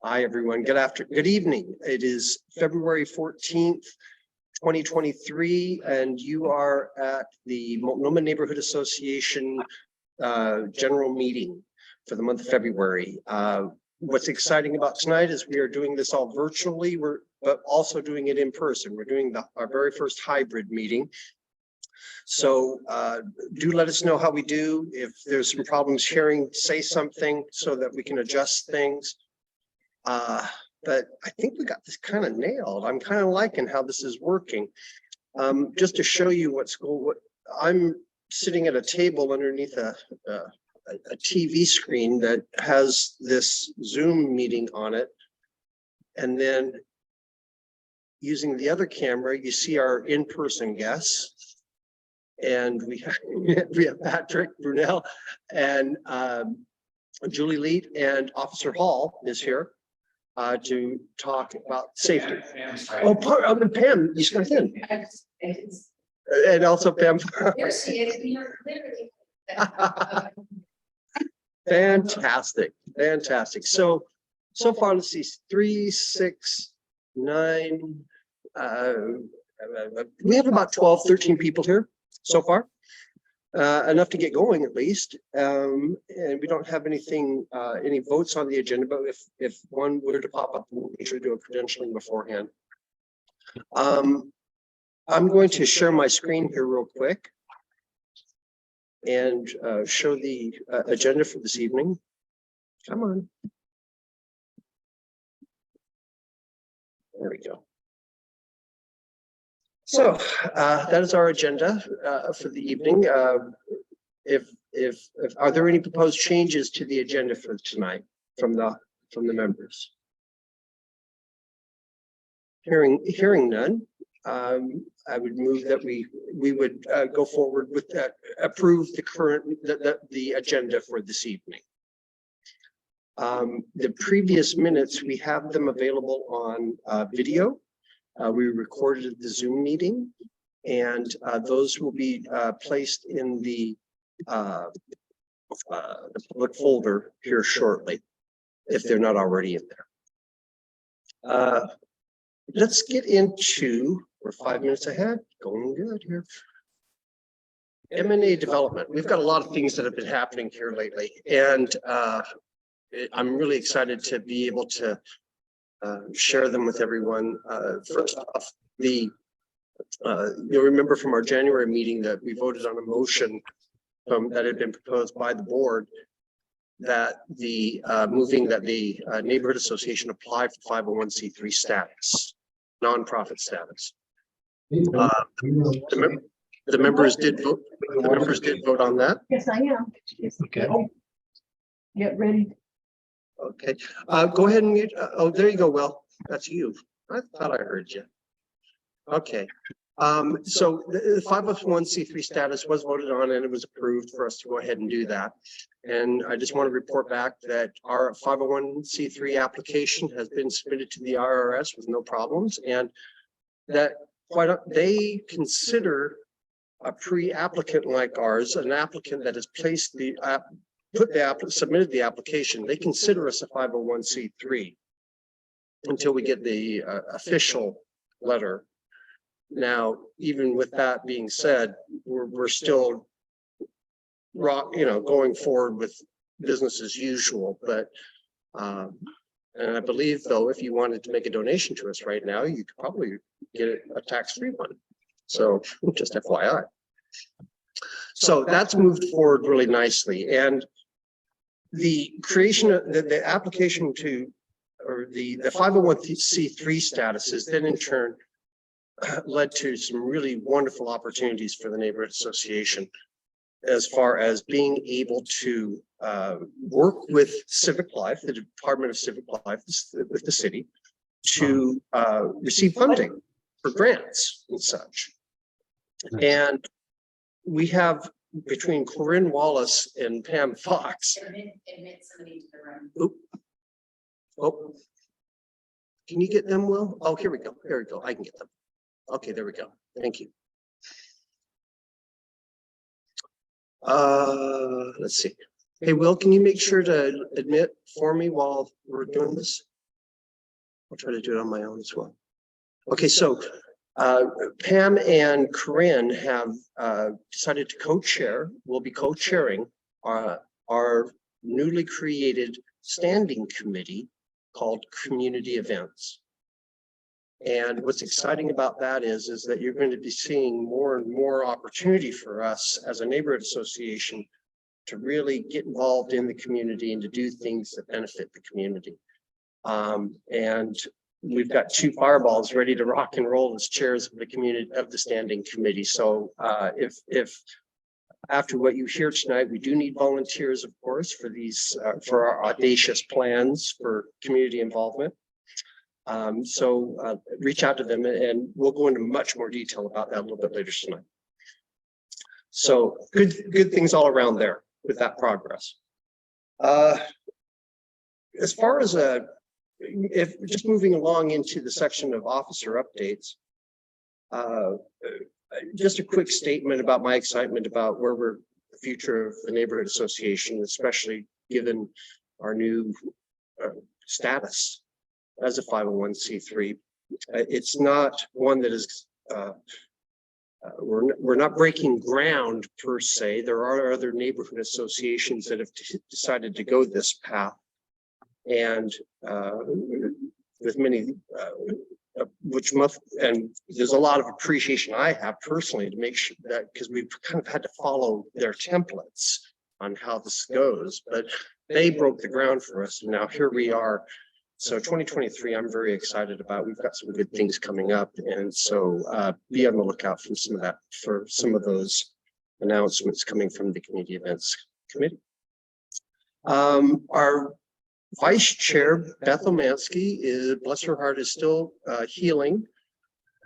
Hi, everyone. Good evening. It is February 14th, 2023, and you are at the Multnomah Neighborhood Association general meeting for the month of February. What's exciting about tonight is we are doing this all virtually, but also doing it in person. We're doing our very first hybrid meeting. So do let us know how we do. If there's some problems hearing, say something so that we can adjust things. But I think we got this kind of nailed. I'm kind of liking how this is working. Just to show you what I'm sitting at a table underneath a TV screen that has this Zoom meeting on it. And then using the other camera, you see our in-person guests. And we have Patrick Brunel and Julie Leet, and Officer Hall is here to talk about safety. Oh, Pam, you got in. And also Pam. There she is. You're literally. Fantastic, fantastic. So far, let's see, 3, 6, 9. We have about 12, 13 people here so far. Enough to get going at least. And we don't have anything, any votes on the agenda, but if one were to pop up, we'll make sure to do a credentialing beforehand. I'm going to share my screen here real quick and show the agenda for this evening. Come on. There we go. So that is our agenda for the evening. Are there any proposed changes to the agenda for tonight from the members? Hearing none, I would move that we would go forward with that, approve the agenda for this evening. The previous minutes, we have them available on video. We recorded the Zoom meeting, and those will be placed in the public folder here shortly, if they're not already in there. Let's get into, we're 5 minutes ahead, going good here. M&A development. We've got a lot of things that have been happening here lately, and I'm really excited to be able to share them with everyone. First off, you'll remember from our January meeting that we voted on a motion that had been proposed by the board that moving that the neighborhood association apply for 501c3 status, nonprofit status. The members did vote. The members did vote on that. Yes, I am. Okay. Get ready. Okay, go ahead and mute. Oh, there you go. Well, that's you. I thought I heard you. Okay. So the 501c3 status was voted on and it was approved for us to go ahead and do that. And I just want to report back that our 501c3 application has been submitted to the IRS with no problems, and that they consider a pre-applicant like ours, an applicant that has placed the submitted the application. They consider us a 501c3 until we get the official letter. Now, even with that being said, we're still going forward with business as usual. But and I believe, though, if you wanted to make a donation to us right now, you could probably get a tax-free one. So just FYI. So that's moved forward really nicely. And the creation of the application to, or the 501c3 status is then in turn led to some really wonderful opportunities for the neighborhood association, as far as being able to work with Civic Life, the Department of Civic Life with the city, to receive funding for grants and such. And we have, between Corinne Wallace and Pam Fox. Admit somebody to the room. Oop. Oh, can you get them, Will? Oh, here we go. Here we go. I can get them. Okay, there we go. Thank you. Let's see. Hey, Will, can you make sure to admit for me while we're doing this? I'll try to do it on my own as well. Okay, so Pam and Corinne have decided to co-chair. We'll be co-chairing our newly created standing committee called Community Events. And what's exciting about that is that you're going to be seeing more and more opportunity for us as a neighborhood association to really get involved in the community and to do things that benefit the community. And we've got two fireballs ready to rock and roll as chairs of the community of the standing committee. So if after what you hear tonight, we do need volunteers, of course, for these for our audacious plans for community involvement. So reach out to them, and we'll go into much more detail about that a little bit later tonight. So good things all around there with that progress. As far as if just moving along into the section of officer updates, just a quick statement about my excitement about where we're the future of the neighborhood association, especially given our new status as a 501c3. It's not one that is we're not breaking ground per se. There are other neighborhood associations that have decided to go this path, and with many and there's a lot of appreciation I have personally to make sure that, because we've kind of had to follow their templates on how this goes, but they broke the ground for us, and now here we are. So 2023, I'm very excited about. We've got some good things coming up, and so be on the lookout for some of those announcements coming from the Community Events Committee. Our Vice Chair, Beth Omansky, bless her heart, is still healing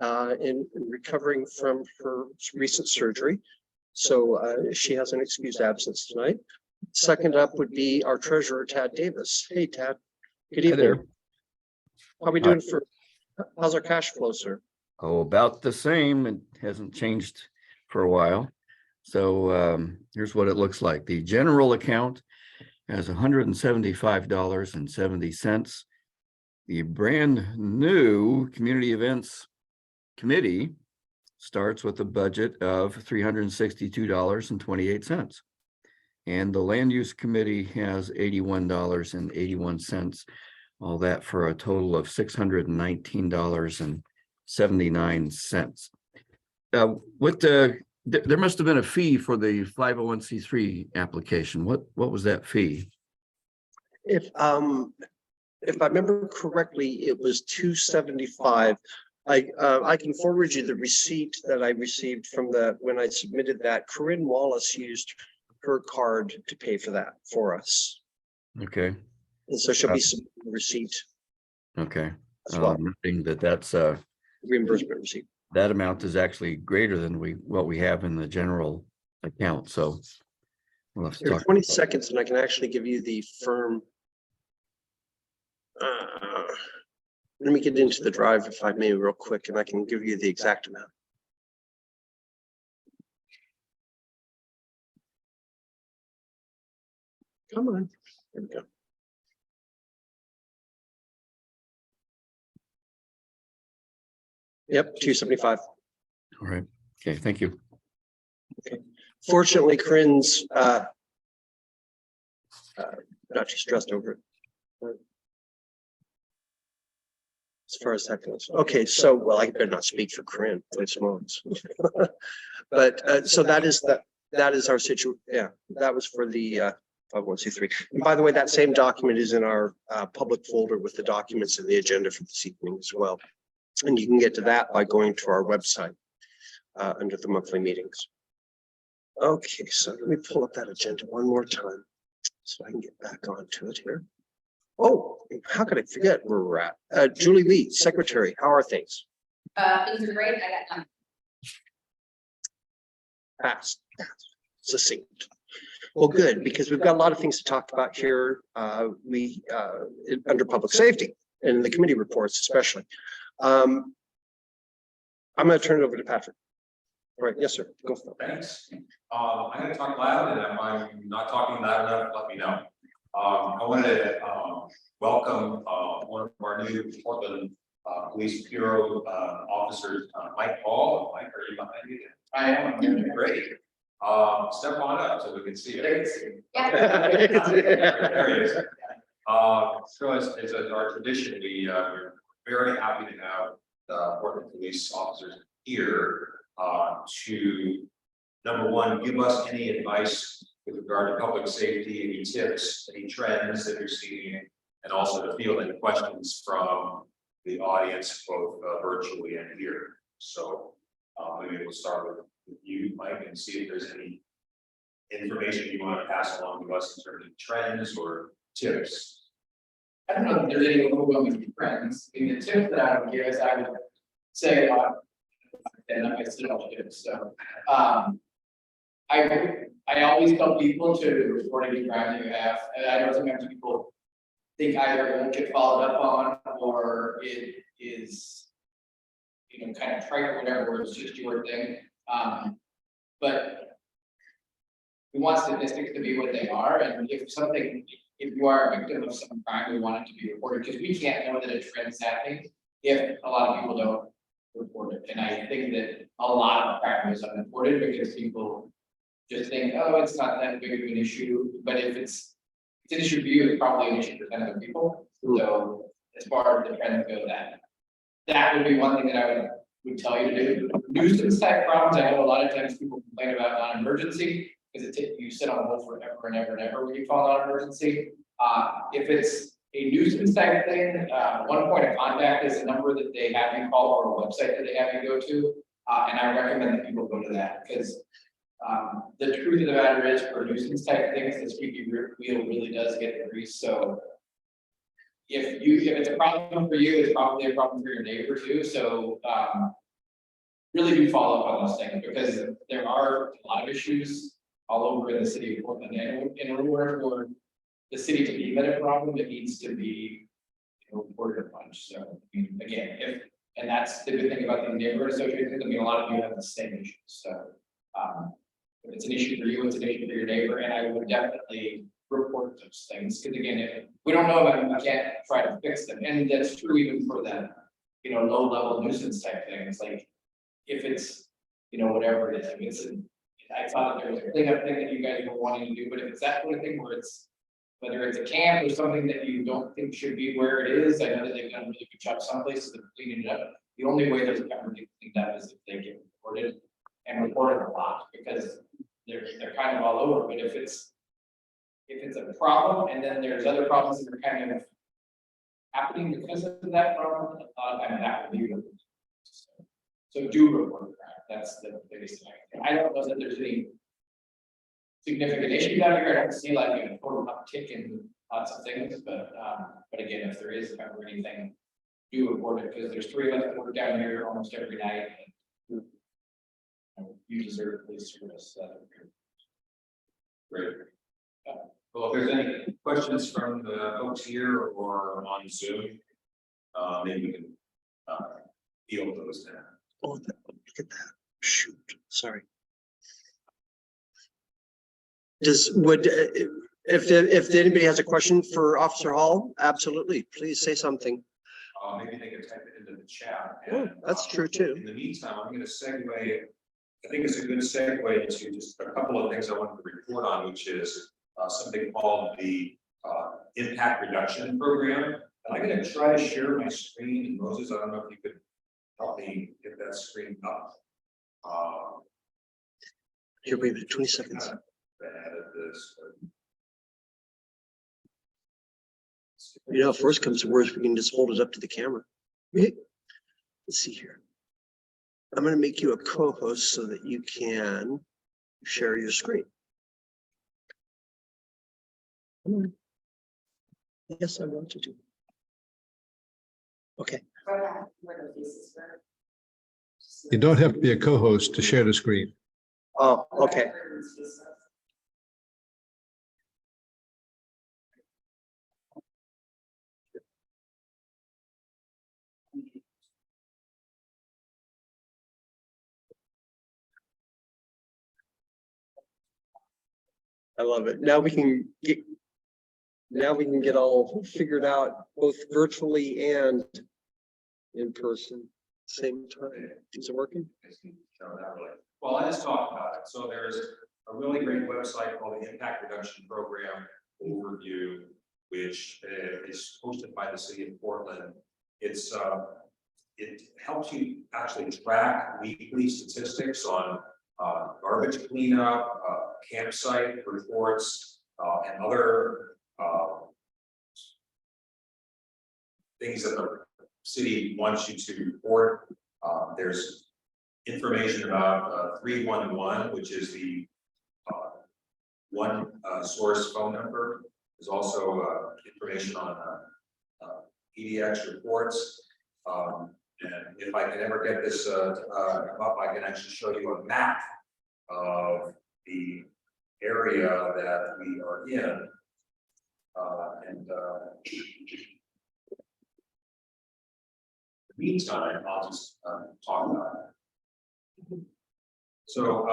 and recovering from her recent surgery. So she has an excused absence tonight. Second up would be our treasurer, Tad Davis. Hey, Tad. Good evening. How are we doing how's our cash flow, sir? Oh, about the same. It hasn't changed for a while. So here's what it looks like. The general account has $175.70. The brand new Community Events Committee starts with a budget of $362.28. And the Land Use Committee has $81.81. All that for a total of $619.79. There must have been a fee for the 501c3 application. What was that fee? If I remember correctly, it was $275. I can forward you the receipt that I received from when I submitted that. Corinne Wallace used her card to pay for that for us. Okay. And so she'll be some receipt. Okay. As well. That's a reimbursement receipt. That amount is actually greater than what we have in the general account. So we'll have to talk 20 seconds, and I can actually give you the firm. Let me get into the drive, if I may, real quick, and I can give you the exact amount. Come on. There we go. Yep, 275. All right. Okay, thank you. Okay. Fortunately, Corinne's not too stressed over it. As far as that goes. Okay, so well, I better not speak for Corinne. But so that is our situation. Yeah, that was for the 501c3. And by the way, that same document is in our public folder with the documents in the agenda for this evening as well. And you can get to that by going to our website under the monthly meetings. Okay, so let me pull up that agenda one more time so I can get back onto it here. Oh, how could I forget where we're at? Julie Lee, Secretary, how are things? Things are great. I got time. Fast, succinct. Well, good, because we've got a lot of things to talk about here. Under public safety and the committee reports, especially. I'm going to turn it over to Patrick. All right, yes, sir. Go for it. Thanks. I'm going to talk loud, and if I'm not talking loud enough, let me know. I wanted to welcome one of our new Portland Police Bureau officers, Mike Hall. Mike, are you behind me? I am. Great. Step on up so we can see you. Yeah. There he is. So as our tradition, we're very happy to have the Portland police officers here to, number one, give us any advice with regard to public safety, any tips, any trends that you're seeing, and also to field any questions from the audience, both virtually and here. So maybe we'll start with you, Mike, and see if there's any information you want to pass along to us in terms of trends or tips. I don't know if there's any overwhelming trends. I mean, the tip that I would give is I would say, and I still don't do it, so, I always tell people to report any crime that you have, and I know sometimes people think either it won't get followed up on, or it is, you know, kind of trite or whatever, or it's just your thing. But we want statistics to be what they are, and if you are a victim of some crime, we want it to be reported, because we can't know that a trend is happening if a lot of people don't report it. And I think that a lot of crime is unreported because people just think, oh, it's not that big of an issue, but if it's an issue for you, it's probably an issue for 10 other people. So as far as the trends go, that would be one thing that I would tell you to do. Nuisance type problems, I know a lot of times people complain about non-emergency because you sit on hold forever and ever and ever when you call non-emergency. If it's a nuisance type thing, one point of contact is a number that they have you call or a website that they have you go to. And I recommend that people go to that because the truth of the matter is for nuisance type things, the squeaky wheel really does get greased. So if it's a problem for you, it's probably a problem for your neighbor too. So really do follow up on those things because there are a lot of issues all over in the city of Portland, and in order for the city to be a problem, it needs to be, you know, reported a bunch. So I mean, again, and that's the good thing about the neighborhood associations. I mean, a lot of you have the same issues. So if it's an issue for you, it's an issue for your neighbor, and I would definitely report those things because again, if we don't know about them, we can't try to fix them, and that's true even for the, you know, low level nuisance type things. Like if it's, you know, whatever it is, if it's I thought that there was a cleanup thing that you guys were wanting to do, but if it's that kind of thing where it's, whether it's a camp or something that you don't think should be where it is, I know that they've done a really good job some places of cleaning it up. The only way those ever get cleaned up is if they get reported and reported a lot because they're kind of all over. But if it's a problem and then there's other problems that are kind of happening because of that problem, and that will be reported. So do report crime. That's the biggest thing. I don't know that there's any significant issue down here. I don't see like a total uptick in lots of things, but again, if there is ever anything, do report it because there's 3 of us that work down here almost every night. And, you deserve police service. Great. Well, if there's any questions from the folks here or on Zoom, maybe we can field those now. Oh, look at that. Shoot, sorry. If anybody has a question for Officer Hall, absolutely, please say something. Maybe they can type it into the chat. Oh, And, that's true too. In the meantime, I'm going to segue. I think it's a good segue to just a couple of things I wanted to report on, which is something called the impact reduction program. And I'm going to try to share my screen. And Moses, I don't know if you could help me get that screen up. Here, wait a minute, 20 seconds. This. You know, if worst comes to worst, we can just hold it up to the camera. Let's see here. I'm going to make you a co-host so that you can share your screen. Come on. Yes, I want you to. Okay. You don't have to be a co-host to share the screen. Oh, okay. I love it. Now we can Now we can get all figured out both virtually and in person, same time. Is it working? No, not really. Well, let's talk about it. So there's a really great website called the Impact Reduction Program Overview, which is hosted by the city of Portland. It's it helps you actually track weekly statistics on garbage cleanup, campsite reports, and other things that the city wants you to report. There's information about 311, which is the one source phone number. There's also information on PDX reports. And if I can ever get this up, I can actually show you a map of the area that we are in. In the meantime, I'll just talk about it. So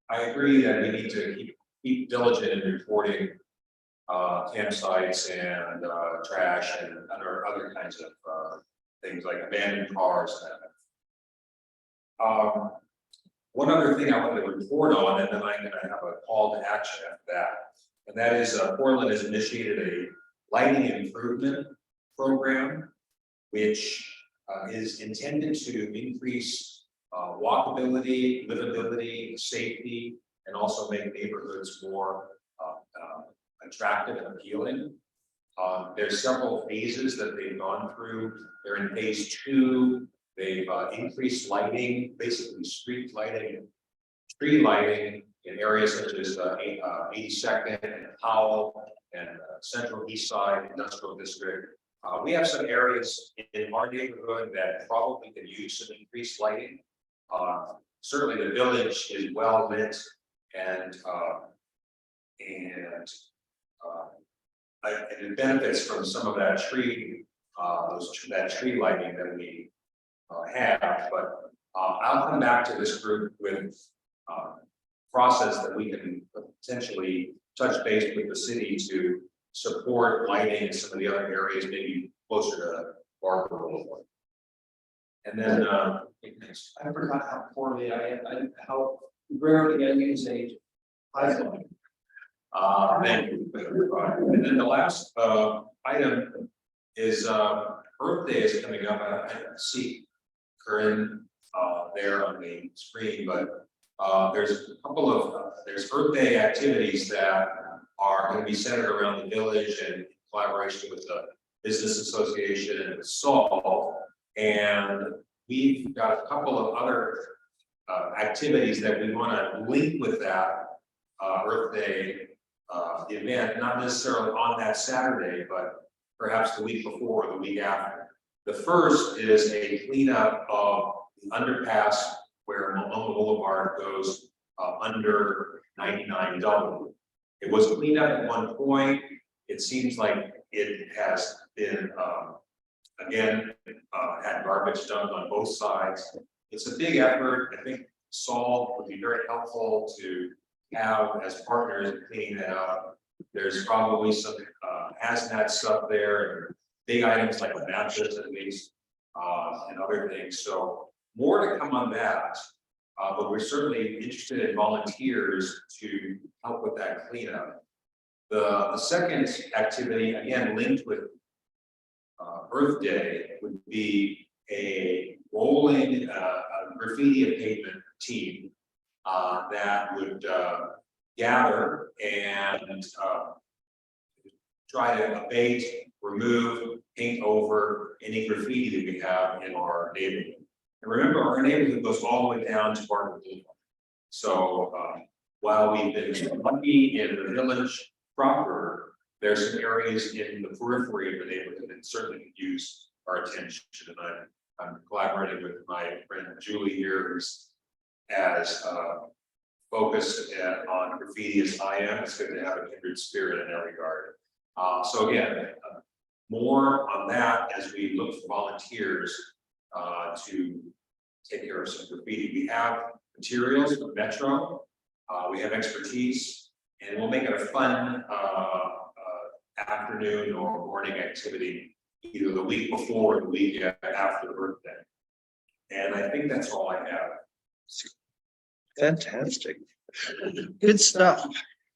I agree that we need to keep diligent in reporting campsites and trash and other kinds of things like abandoned cars. One other thing I wanted to report on, and then I'm going to have a call to action after that, and that is Portland has initiated a lighting improvement program, which is intended to increase walkability, livability, safety, and also make neighborhoods more attractive and appealing. There's several phases that they've gone through. They're in phase 2. They've increased lighting, basically street lighting and tree lighting in areas such as 82nd and Powell and Central East Side Industrial District. We have some areas in our neighborhood that probably could use some increased lighting. Certainly the village is well lit and it benefits from some of that tree, that tree lighting that we have. But I'll come back to this group with process that we can potentially touch base with the city to support lighting in some of the other areas, maybe closer to Barker Boulevard. And then I forgot how poorly how rarely I use a iPhone. Thank you. And then the last item is Earth Day is coming up. I don't see Corinne there on the screen, but there's a couple of there's Earth Day activities that are going to be centered around the village and in collaboration with the Business Association and with Solve. And we've got a couple of other activities that we want to link with that Earth Day event, not necessarily on that Saturday, but perhaps the week before or the week after. The first is a cleanup of the underpass where Multnomah Boulevard goes under 99W. It was cleaned up at one point. It seems like it has been, again, had garbage dumped on both sides. It's a big effort. I think Solve would be very helpful to have as partners in cleaning that up. There's probably some hazmat stuff there, and big items like mattress at least, and other things. So more to come on that, but we're certainly interested in volunteers to help with that cleanup. The second activity, again linked with Earth Day, would be a rolling graffiti and pavement team that would gather and try to abate, remove, paint over any graffiti that we have in our neighborhood. And remember, our neighborhood goes all the way down to Barker Boulevard. So while we've been lucky in the village proper, there's some areas in the periphery of the neighborhood that certainly could use our attention. And I'm collaborating with my friend Julie here, who's as focused on graffiti as I am. It's good to have a kindred spirit in that regard. So again, more on that as we look for volunteers to take care of some graffiti. We have materials from Metro, we have expertise, and we'll make it a fun afternoon or morning activity, either the week before or the week after the birthday. And I think that's all I have. Fantastic. Good stuff.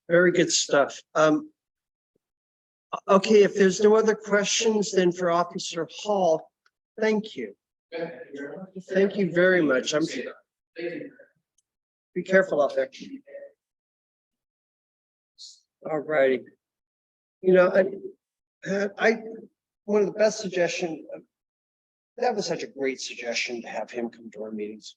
Very good stuff. Okay, if there's no other questions, then for Officer Hall, thank you. Thank you very much. Thank you. Be careful out there. All righty. You know, one of the best suggestion, that was such a great suggestion to have him come to our meetings.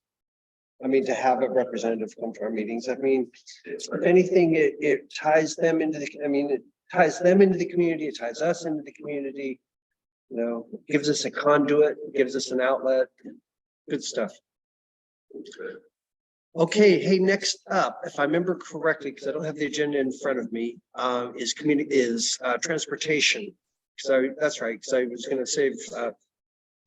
I mean, to have a representative come to our meetings. I mean, if anything, it ties them into the, it ties them into the community, it ties us into the community. You know, gives us a conduit, gives us an outlet. Good stuff. Okay, hey, next up, if I remember correctly, because I don't have the agenda in front of me, is transportation. So that's right, because I was going to save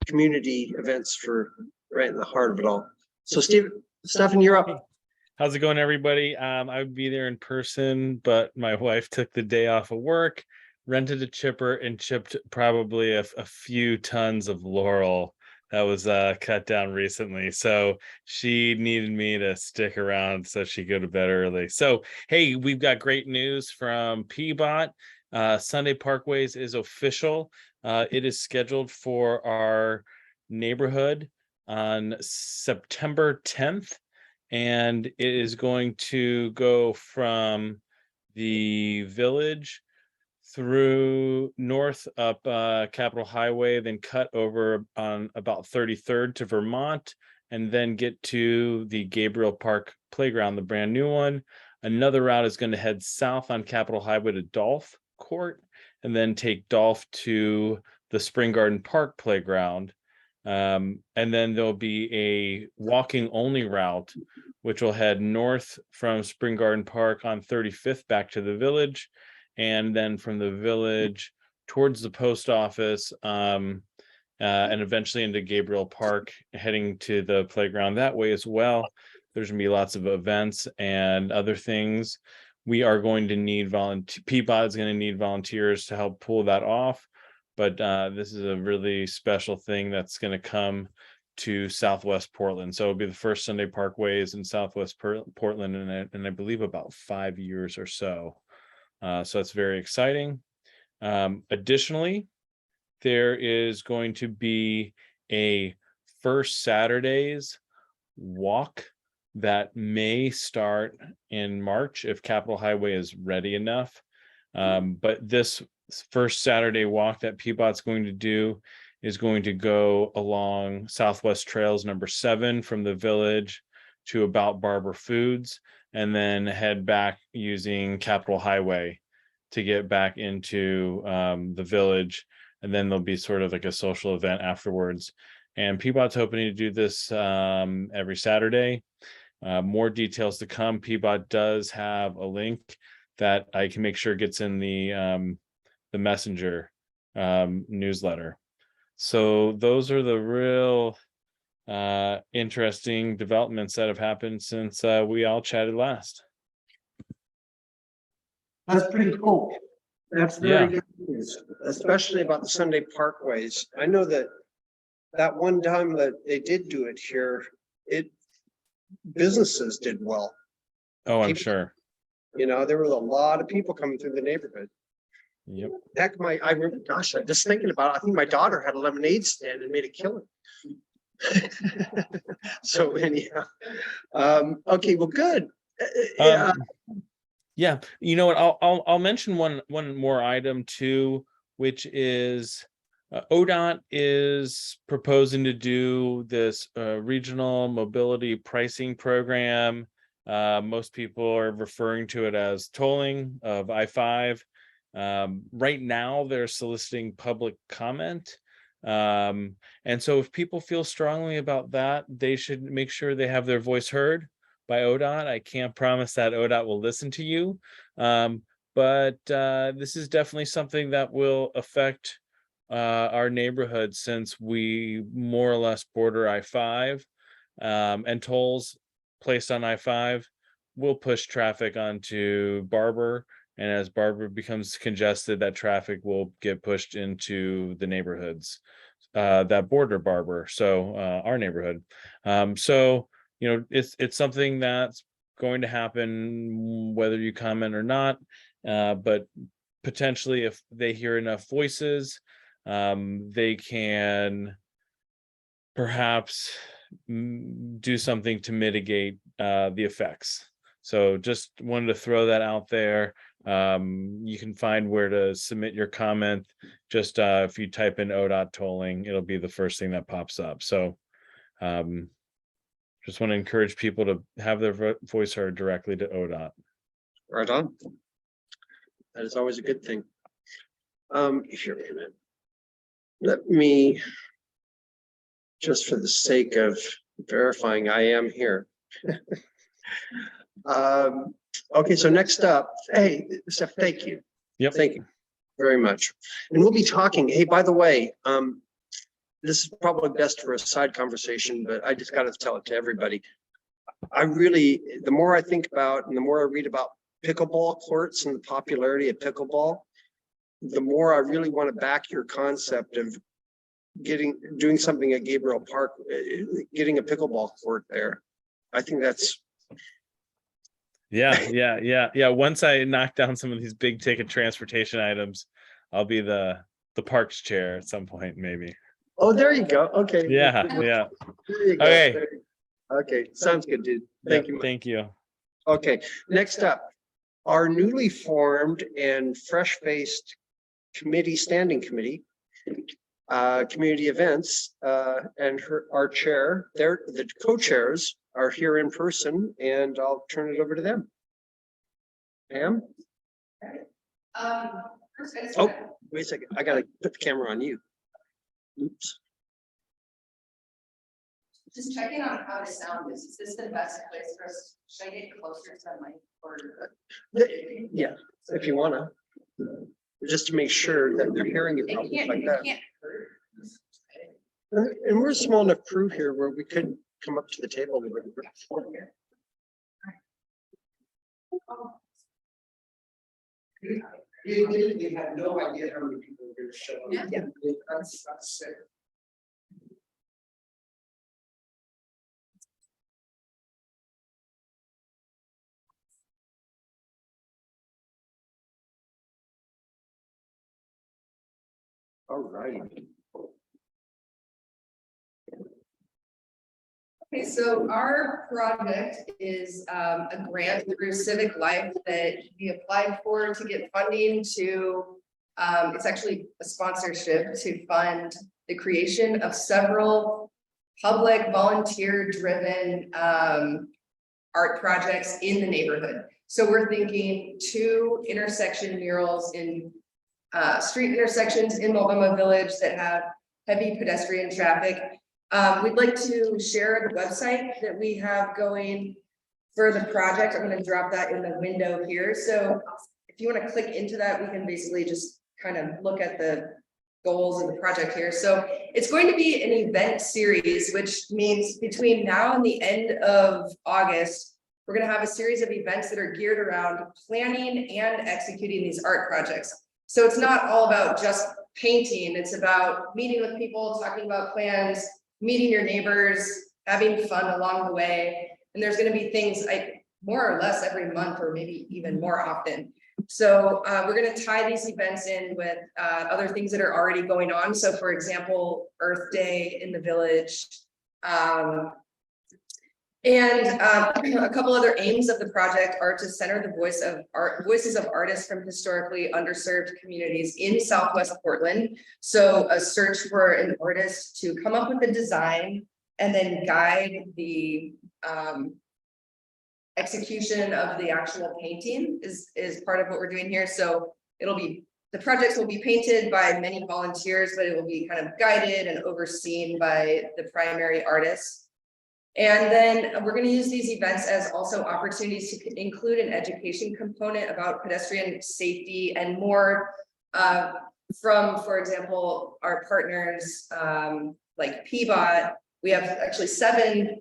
community events for right in the heart of it all. So Stephen, you're up. How's it going, everybody? I would be there in person, but my wife took the day off of work, rented a chipper, and chipped probably a few tons of laurel that was cut down recently. So she needed me to stick around so she could go to bed early. So, hey, we've got great news from PBOT. Sunday Parkways is official. It is scheduled for our neighborhood on September 10th. And it is going to go from the village through north up Capitol Highway, then cut over on about 33rd to Vermont, and then get to the Gabriel Park Playground, the brand new one. Another route is going to head south on Capitol Highway to Dolph Court, and then take Dolph to the Spring Garden Park Playground. And then there'll be a walking only route, which will head north from Spring Garden Park on 35th back to the village, and then from the village towards the post office, and eventually into Gabriel Park, heading to the playground that way as well. There's gonna be lots of events and other things. We are going to need PBOT is going to need volunteers to help pull that off. But this is a really special thing that's going to come to Southwest Portland. So it'll be the first Sunday Parkways in Southwest Portland in I believe about 5 years or so. So that's very exciting. Additionally, there is going to be a First Saturdays walk that may start in March if Capitol Highway is ready enough. But this first Saturday walk that PBOT's going to do is going to go along Southwest Trails number 7 from the village to about Barber Foods, and then head back using Capitol Highway to get back into the village. And then there'll be sort of like a social event afterwards. And PBOT's hoping to do this every Saturday. More details to come. PBOT does have a link that I can make sure gets in the messenger newsletter. So those are the real interesting developments that have happened since we all chatted last. That's pretty cool. That's very good news, especially about the Sunday Parkways. I know that one time that they did do it here, businesses did well. Oh, I'm sure. You know, there were a lot of people coming through the neighborhood. Yep. Heck, I remember, gosh, I'm just thinking about it. I think my daughter had a lemonade stand and made a killing. So anyhow, okay, well, good. Yeah, you know what? I'll mention one more item too, which is ODOT is proposing to do this regional mobility pricing program. Most people are referring to it as tolling of I-5. Right now, they're soliciting public comment. And so if people feel strongly about that, they should make sure they have their voice heard by ODOT. I can't promise that ODOT will listen to you, but this is definitely something that will affect our neighborhood, since we more or less border I-5, and tolls placed on I-5 will push traffic onto Barber And as Barbara becomes congested, that traffic will get pushed into the neighborhoods that border Barbara, so our neighborhood. So, it's something that's going to happen whether you comment or not. But potentially, if they hear enough voices, they can perhaps do something to mitigate the effects. So just wanted to throw that out there. You can find where to submit your comment. Just if you type in ODOT tolling, it'll be the first thing that pops up. So just want to encourage people to have their voice heard directly to ODOT. Right on. That is always a good thing. Here, wait a minute. Let me, just for the sake of verifying I am here. Okay, so next up, hey, Steph, thank you. Yep. Thank you very much. And we'll be talking, hey, by the way, this is probably best for a side conversation, but I just got to tell it to everybody. The more I think about and the more I read about pickleball courts and the popularity of pickleball, the more I really want to back your concept of doing something at Gabriel Park, getting a pickleball court there. I think that's. Yeah. Once I knock down some of these big ticket transportation items, I'll be the parks chair at some point, maybe. Oh, there you go. Okay. Yeah. There you go. Okay. Okay, sounds good, dude. Thank you. Thank you. Okay, next up, our newly formed and fresh-faced standing committee, community events, and our chair, the co-chairs are here in person, and I'll turn it over to them. Pam? First, I just Oh, wanna- wait a second. I gotta put the camera on you. Oops. Just checking on how the sound is. Is this the best place for us? Should I get closer to the mic or? Yeah, if you wanna. Just to make sure that they're hearing it like that. Hurt. And we're a small enough crew here where we could come up to the table. We had no idea how many people were gonna show up. Yeah. That's sick. All right. Okay, so our project is a grant through Civic Life that we applied for to get funding to, it's actually a sponsorship to fund the creation of several public volunteer-driven art projects in the neighborhood. So we're thinking 2 intersection murals in street intersections in Multnomah Village that have heavy pedestrian traffic. We'd like to share the website that we have going for the project. I'm going to drop that in the window here. So if you want to click into that, we can basically just kind of look at the goals of the project here. So it's going to be an event series, which means between now and the end of August, we're going to have a series of events that are geared around planning and executing these art projects. So it's not all about just painting. It's about meeting with people, talking about plans, meeting your neighbors, having fun along the way. And there's going to be things like more or less every month or maybe even more often. So we're going to tie these events in with other things that are already going on. So for example, Earth Day in the village. A couple other aims of the project are to center the voices of artists from historically underserved communities in Southwest Portland. So a search for an artist to come up with a design and then guide the execution of the actual painting is part of what we're doing here. So the projects will be painted by many volunteers, but it will be kind of guided and overseen by the primary artists. And then we're going to use these events as also opportunities to include an education component about pedestrian safety and more from, for example, our partners like PBOT. We have actually 7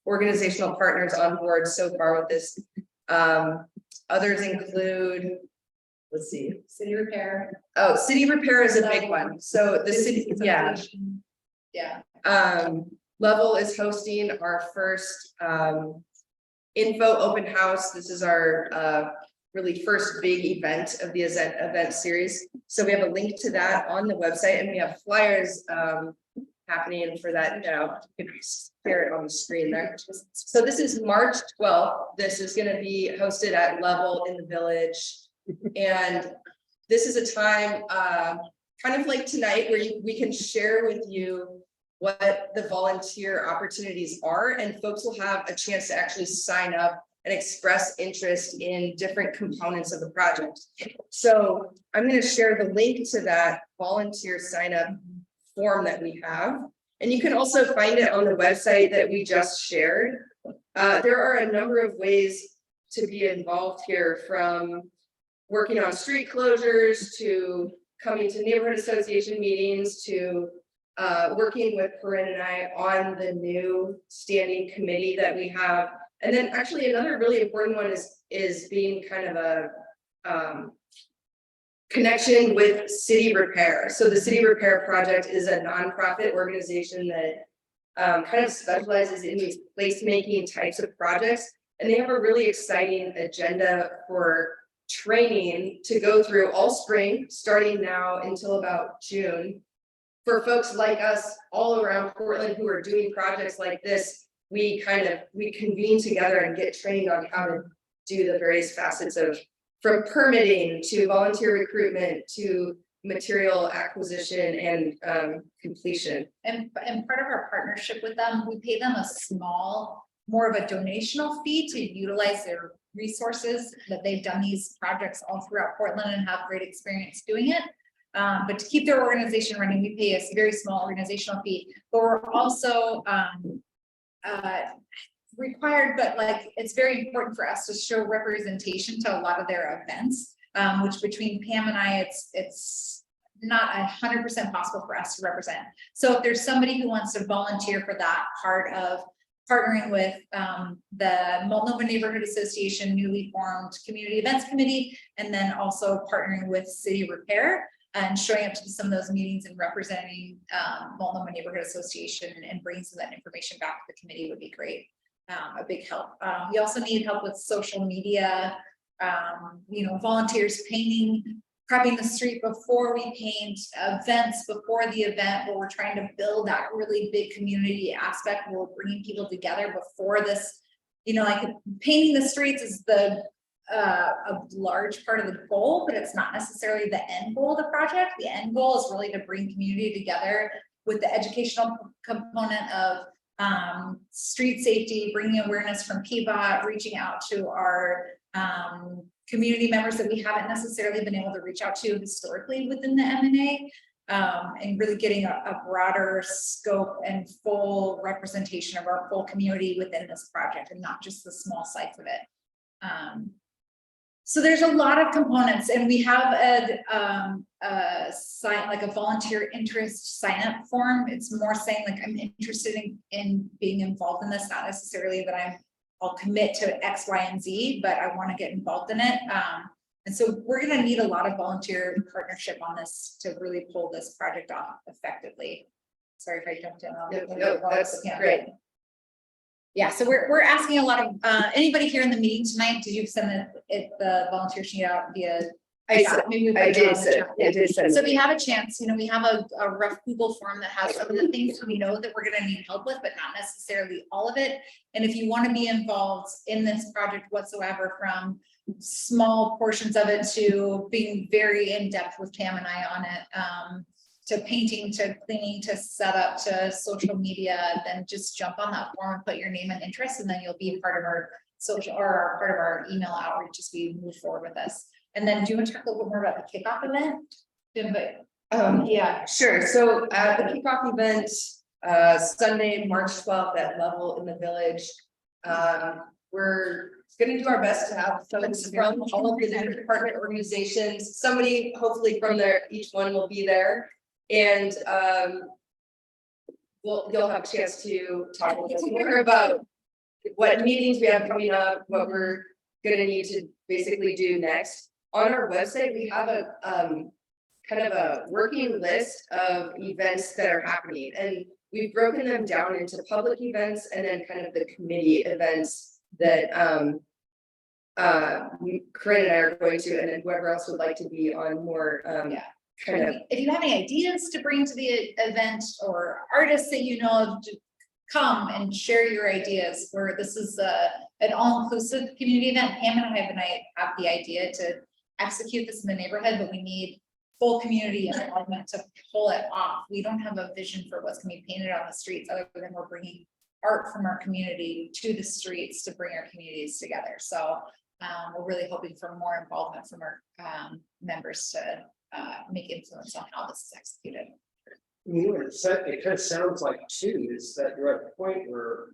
organizational partners on board so far with this Others include, let's see, City repair. oh, city repair is a big one. So the city, yeah. Yeah. Level is hosting our first info open house. This is our really first big event of the event series. So we have a link to that on the website, and we have flyers happening for that now. You can share it on the screen there. So this is March 12th. This is going to be hosted at Level in the Village. And this is a time kind of like tonight where we can share with you what the volunteer opportunities are, and folks will have a chance to actually sign up and express interest in different components of the project. So I'm going to share the link to that volunteer sign up form that we have. And you can also find it on the website that we just shared. There are a number of ways to be involved here, from working on street closures to coming to neighborhood association meetings to working with Corinne and I on the new standing committee that we have. And then actually another really important one is being kind of a connection with City Repair. So the City Repair Project is a nonprofit organization that kind of specializes in these placemaking types of projects. And they have a really exciting agenda for training to go through all spring, starting now until about June. For folks like us all around Portland who are doing projects like this, we convene together and get trained on how to do the various facets of, from permitting to volunteer recruitment to material acquisition and completion. And part of our partnership with them, we pay them a small, more of a donational fee to utilize their resources, that they've done these projects all throughout Portland and have great experience doing it. But to keep their organization running, we pay a very small organizational fee, but we're also required, but like, it's very important for us to show representation to a lot of their events, which between Pam and I, it's not 100% possible for us to represent. So if there's somebody who wants to volunteer for that part of partnering with the Multnomah Neighborhood Association newly formed Community Events Committee, and then also partnering with City Repair and showing up to some of those meetings and representing Multnomah Neighborhood Association and bringing some of that information back to the committee would be great. A big help. We also need help with social media, volunteers painting, prepping the street before we paint, events before the event, where we're trying to build that really big community aspect where we're bringing people together before this, like painting the streets is a large part of the goal, but it's not necessarily the end goal of the project. The end goal is really to bring community together with the educational component of street safety, bringing awareness from PBOT, reaching out to our community members that we haven't necessarily been able to reach out to historically within the MNA, and really getting a broader scope and full representation of our full community within this project and not just the small sites of it. So there's a lot of components, and we have a sign, like a volunteer interest sign up form. It's more saying like, I'm interested in being involved in this, not necessarily that I'll commit to X, Y, and Z, but I want to get involved in it. And so we're going to need a lot of volunteer partnership on this to really pull this project off effectively. Sorry if I jumped in. No, that's great. Yeah, so we're asking a lot of anybody here in the meeting tonight. Did you send the volunteer sheet out via? I did. So if you have a chance, we have a rough Google form that has some of the things we know that we're going to need help with, but not necessarily all of it. And if you want to be involved in this project whatsoever, from small portions of it to being very in depth with Pam and I on it, to painting, to cleaning, to setup, to social media, then just jump on that form and put your name and interest, and then you'll be part of our social or part of our email outreach as we move forward with this. And then do you want to talk a little bit more about the kickoff event? Yeah, sure. So the kickoff event, Sunday, March 12th at Level in the Village. We're going to do our best to have folks from all of the different department organizations. Somebody hopefully from there, each one will be there. And you'll have a chance to talk with us more about what meetings we have coming up, what we're gonna need to basically do next. On our website, we have a kind of a working list of events that are happening, and we've broken them down into public events and then kind of the committee events that Corinne and I are going to, and then whoever else would like to be on more Yeah. kind of. If you have any ideas to bring to the event or artists that you know of, to come and share your ideas, where this is an all-inclusive community event. Pam and I have the idea to execute this in the neighborhood, but we need full community involvement to pull it off. We don't have a vision for what's gonna be painted on the streets, other than we're bringing art from our community to the streets to bring our communities together. So we're really hoping for more involvement from our members to make influence on how this is executed. It kind of sounds like too, is that you're at a point where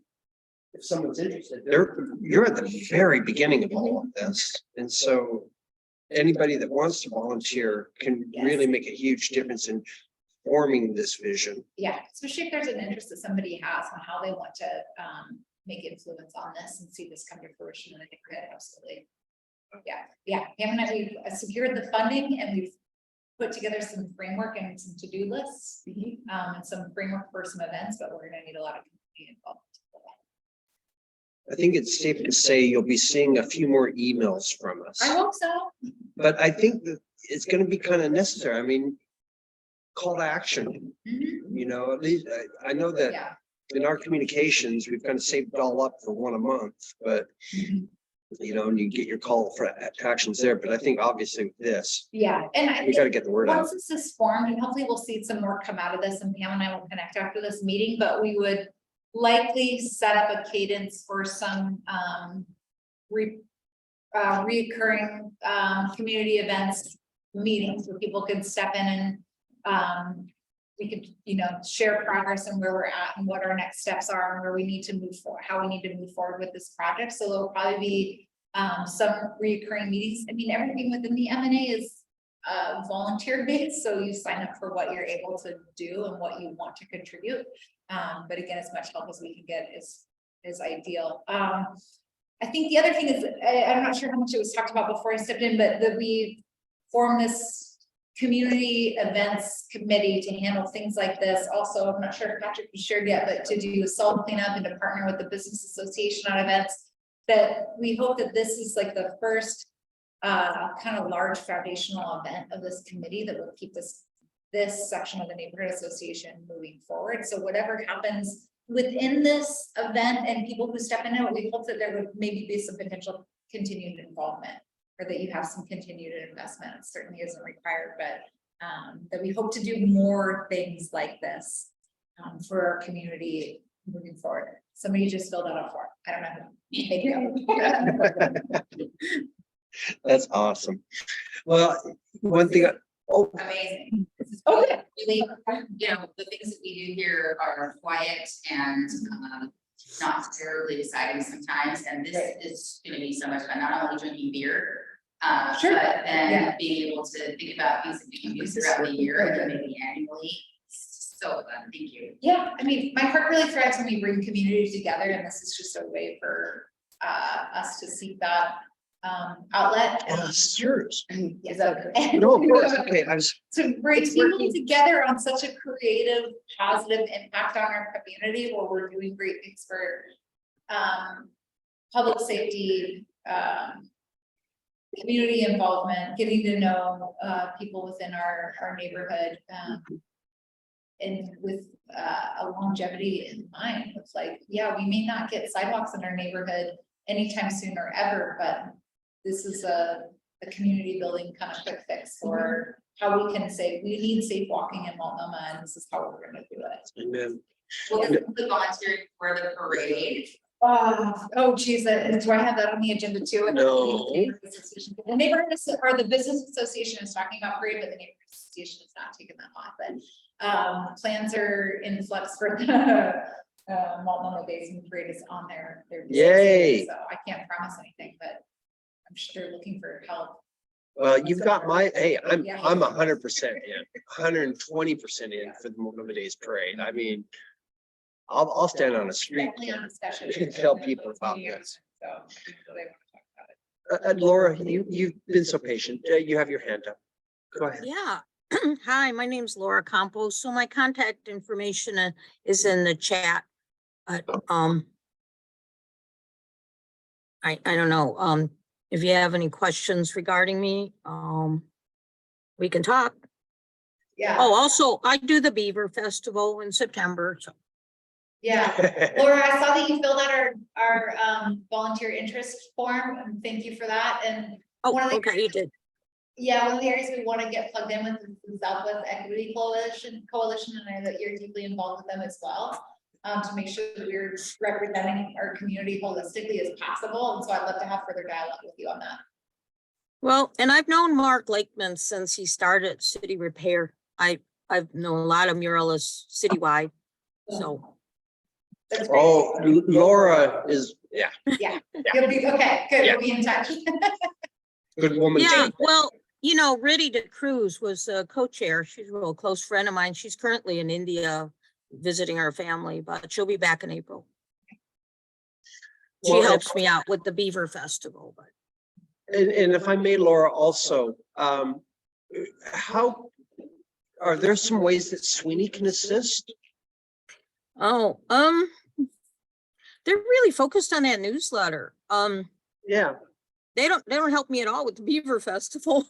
if someone's interested, you're at the very beginning of all of this. And so anybody that wants to volunteer can really make a huge difference in forming this vision. Yeah, especially if there's an interest that somebody has on how they want to make influence on this and see this come to fruition in the neighborhood. Absolutely. Yeah, Pam and I, we've secured the funding and we've put together some framework and some to-do lists, and some framework for some events, but we're gonna need a lot of community involvement. I think it's safe to say you'll be seeing a few more emails from us. I hope so. But I think that it's gonna be kind of necessary. I mean, call to action, you know, at least I know that Yeah. in our communications, we've kind of saved it all up for one a month, but you know, and you get your call for actions there. But I think obviously with this, Yeah, and I we think got to get the word out. once this is formed, and hopefully we'll see some more come out of this, and Pam and I will connect after this meeting, but we would likely set up a cadence for some reoccurring community events, meetings where people could step in and we could, you know, share progress and where we're at and what our next steps are and where we need to move forward, how we need to move forward with this project. So there'll probably be some reoccurring meetings. I mean, everything within the M&A is volunteer based, so you sign up for what you're able to do and what you want to contribute. But again, as much help as we can get is ideal. I think the other thing is, I'm not sure how much it was talked about before I stepped in, but that we form this community events committee to handle things like this. Also, I'm not sure if Patrick was shared yet, but to do salt cleanup and to partner with the business association on events. That we hope that this is like the first kind of large foundational event of this committee that will keep this section of the neighborhood association moving forward. So whatever happens within this event and people who step in it, we hope that there would maybe be some potential continued involvement, or that you have some continued investment. It certainly isn't required, but that we hope to do more things like this for our community moving forward. Somebody just filled out a form. I don't know who. Thank you. That's awesome. Well, one thing, Amazing. Oh, yeah. Really, you know, the things that we do here are quiet and not terribly exciting sometimes, and this is gonna be so much fun, not only drinking beer. Sure. But then Yeah. being able to think about things that we can use throughout the year and maybe annually. So fun, thank you. Yeah, I mean, my heart really thrives when we bring communities together, and this is just a way for us to seek that outlet. it's yours. Yes. No, of course. Okay, I was, To bring people together on such a creative, positive impact on our community, where we're doing great things for public safety, community involvement, getting to know people within our neighborhood, and with a longevity in mind. It's like, yeah, we may not get sidewalks in our neighborhood anytime soon or ever, but this is a community building kind of quick fix for how we can say we need safe walking in Multnomah, and this is how we're gonna do it. amen. Well, this is the volunteer for the parade. Oh geez, do I have that on the agenda too? No. The neighborhood or the business association is talking about parade, but the neighborhood association is not taking that on, but plans are in flux for the Multnomah Basin parade is on their. Yay. So I can't promise anything, but I'm sure they're looking for help. Well, you've got my, hey, I'm Yeah. 100% in, 120% in for the Multnomah Days Parade. I mean, I'll stand on a street Definitely on discussion. and tell people about this. So they want to talk about it. Laura, you've been so patient. You have your hand up. Go ahead. Yeah. Hi, my name's Laura Campos. So my contact information is in the chat. But, I don't know, if you have any questions regarding me, we can talk. Yeah, Oh, also, I do the Beaver Festival in September, so. Yeah, Laura, I saw that you filled out our volunteer interest form, and thank you for that, and Oh, One of the- okay, you did. yeah, one of the areas we want to get plugged in with is the Southwest Equity Coalition, and I know that you're deeply involved with them as well. To make sure that we're representing our community holistically as possible, and so I'd love to have further dialogue with you on that. Well, and I've known Mark Lakeman since he started City Repair. I've known a lot of muralists citywide, so. That's great. Oh, Laura is, yeah, Yeah, you'll be, okay, good, we'll be in touch. good woman. Yeah, well, you know, Riddy DeCruz was a co-chair. She's a real close friend of mine. She's currently in India visiting her family, but she'll be back in April. She Well, helps me out with the Beaver Festival, but. And if I may, Laura, also, how, are there some ways that Sweeney can assist? Oh, they're really focused on that newsletter. Yeah. They don't help me at all with the Beaver Festival.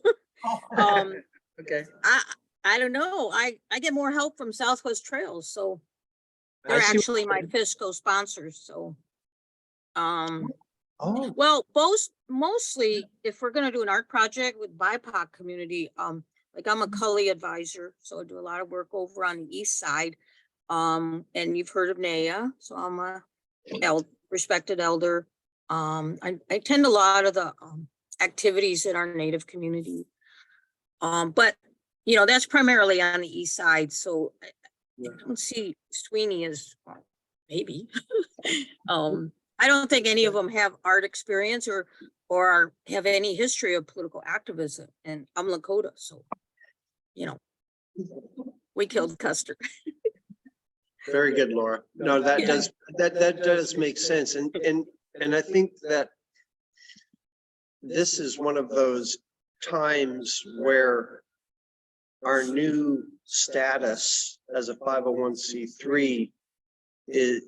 Okay. I don't know. I get more help from Southwest Trails, so I they're see what actually you're my saying. fiscal sponsors, so. Oh, Well, mostly if we're gonna do an art project with BIPOC community, like I'm a Cully advisor, so I do a lot of work over on the east side. And you've heard of NAYA, so I'm a respected elder. I attend a lot of the activities in our Native community. But you know, that's primarily on the east side, so I don't see Sweeney as, well, maybe. I don't think any of them have art experience or have any history of political activism, and I'm Lakota, so, you know, we killed Custer. very good, Laura. No, that Yeah. does make sense. And I think that this is one of those times where our new status as a 501c3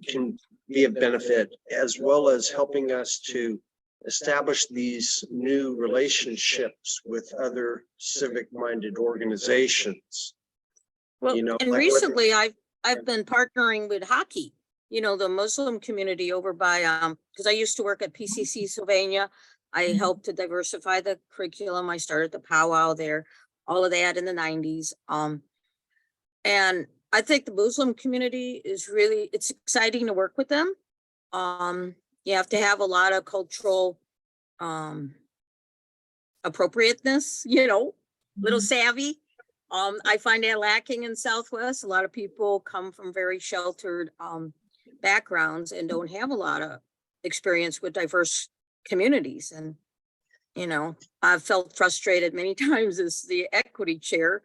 can be of benefit, as well as helping us to establish these new relationships with other civic-minded organizations. Well, You know, and like what- recently I've been partnering with hockey, you know, the Muslim community over by, because I used to work at PCC Sylvania. I helped to diversify the curriculum. I started the powwow there, all of that in the 90s. And I think the Muslim community is really, it's exciting to work with them. You have to have a lot of cultural appropriateness, you know, little savvy. I find that lacking in Southwest. A lot of people come from very sheltered backgrounds and don't have a lot of experience with diverse communities. And, you know, I've felt frustrated many times as the equity chair.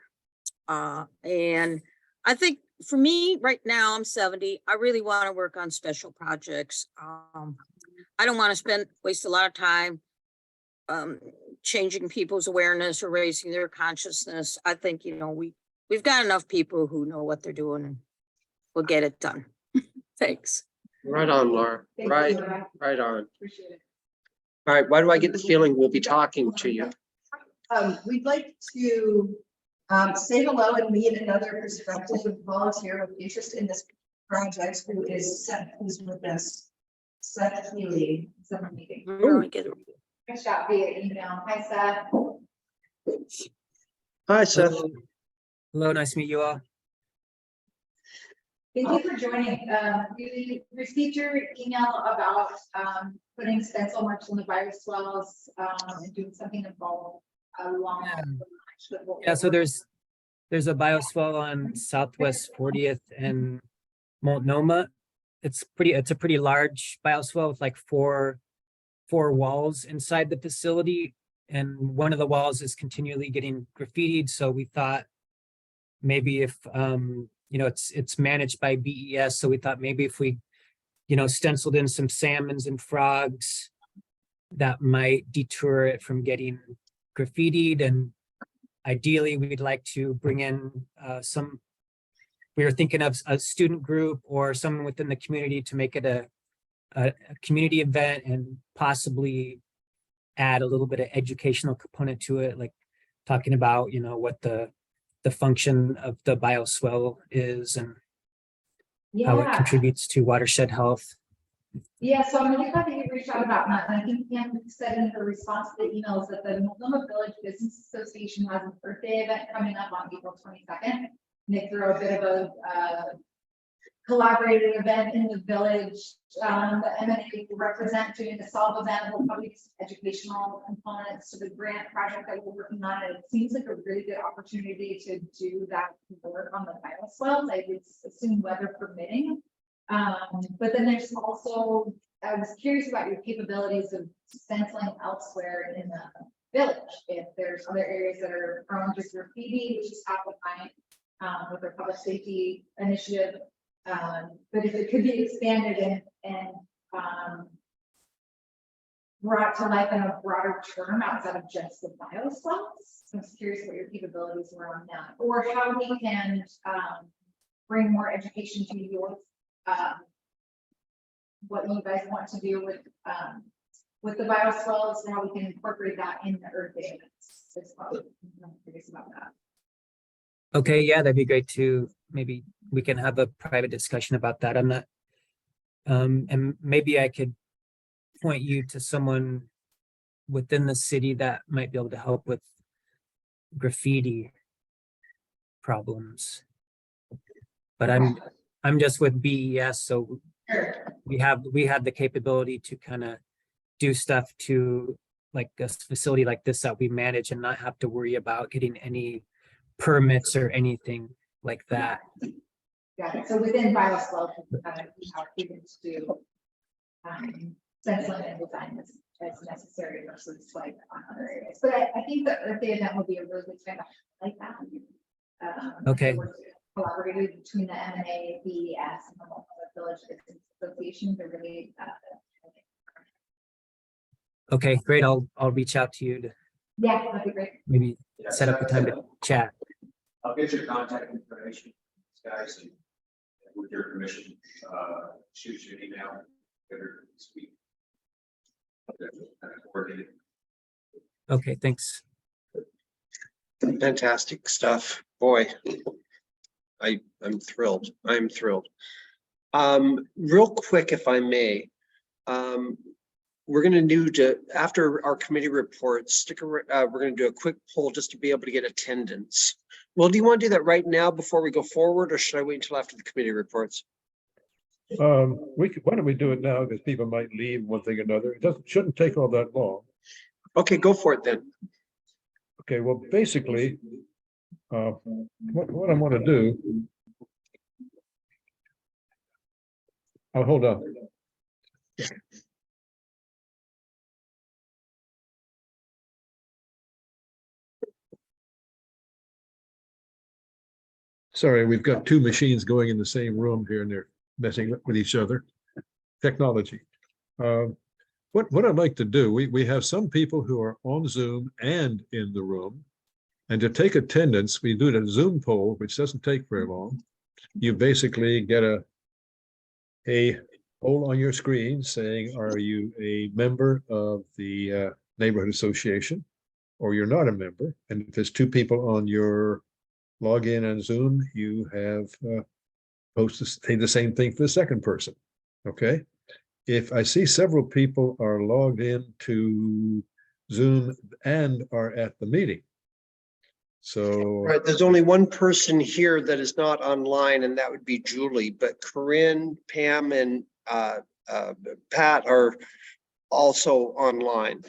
And I think for me right now, I'm 70. I really want to work on special projects. I don't want to waste a lot of time changing people's awareness or raising their consciousness. I think, you know, we've got enough people who know what they're doing, and we'll get it done. Thanks. Right on, Laura. Thank Right, you, Laura. right on. Appreciate it. All right, why do I get the feeling we'll be talking to you? We'd like to say hello and meet another prospective volunteer with interest in this project who's with us. Seth Healy. Oh, I get it. Reached out via email. Hi, Seth. Hi, Seth. Hello, nice to meet you all. Thank you for joining. We received your email about putting stencil marks on the virus wells and doing something involved along. Yeah, so there's a bioswale on Southwest 40th and Multnomah. It's a pretty large bioswale with like four walls inside the facility, and one of the walls is continually getting graffitied. So we thought maybe if you know, it's managed by BES, so we thought maybe if we, you know, stenciled in some salmons and frogs, that might deter it from getting graffitied, and ideally we'd like to bring in we were thinking of a student group or someone within the community to make it a community event and possibly add a little bit of educational component to it, like talking about, what the function of the bioswale is and how it Yeah, contributes to watershed health. yeah, so I'm really glad that you reached out about that, and I think Pam said in her response to the emails that the Multnomah Village Business Association has an Earth Day event coming up on April 22nd. They throw a bit of a collaborated event in the village. The M&A will represent doing the solve event. Will probably be some educational components to the grant project that we're working on. And it seems like a really good opportunity to do that work on the bioswales. I would assume weather permitting. But then there's also, I was curious about your capabilities of stenciling elsewhere in the village. If there's other areas that are prone to graffiti, which is top of mind with our public safety initiative. But if it could be expanded and brought to life in a broader term outside of just the bioswales, I was curious what your capabilities were on that, or how we can bring more education to your what you guys want to do with the bioswales and how we can incorporate that in the Earth Day events as well. I'm curious about that. Okay, yeah, that'd be great too. Maybe we can have a private discussion about that. I'm not, and maybe I could point you to someone within the city that might be able to help with graffiti problems. But I'm just with BES, so we have the capability to kind of do stuff to like a facility like this that we manage and not have to worry about getting any permits or anything like that. Got it. So within bioswale, we kind of have students do stenciling and design as necessary versus like on other areas. But I think that Earth Day event would be a really good time like that. Okay. Collaborated between the M&A, BES, and the Multnomah Village Business Association to really. Okay, great. I'll reach out to you to Yeah, that'd be great. maybe set up a time to chat. I'll get your contact information, guys, and with your permission, shoot you an email later this week. Okay, thanks. Fantastic stuff, boy. I'm thrilled. I'm thrilled. Real quick, if I may, we're going to do after our committee reports, we're going to do a quick poll just to be able to get attendance. Well, do you want to do that right now before we go forward, or should I wait until after the committee reports? Why don't we do it now, because people might leave one thing or another. It shouldn't take all that long. Okay, go for it then. Okay, well, basically, what I want to do. Oh, hold on. Sorry, we've got two machines going in the same room here and they're messing with each other. Technology. What I'd like to do, we have some people who are on Zoom and in the room. And to take attendance, we do the Zoom poll, which doesn't take very long. You basically get a poll on your screen saying, are you a member of the neighborhood association, or you're not a member? And if there's two people on your login on Zoom, you have supposed to say the same thing for the second person. Okay. If I see several people are logged in to Zoom and are at the meeting. So Right, there's only one person here that is not online, and that would be Julie, but Corinne, Pam, and Pat are also online.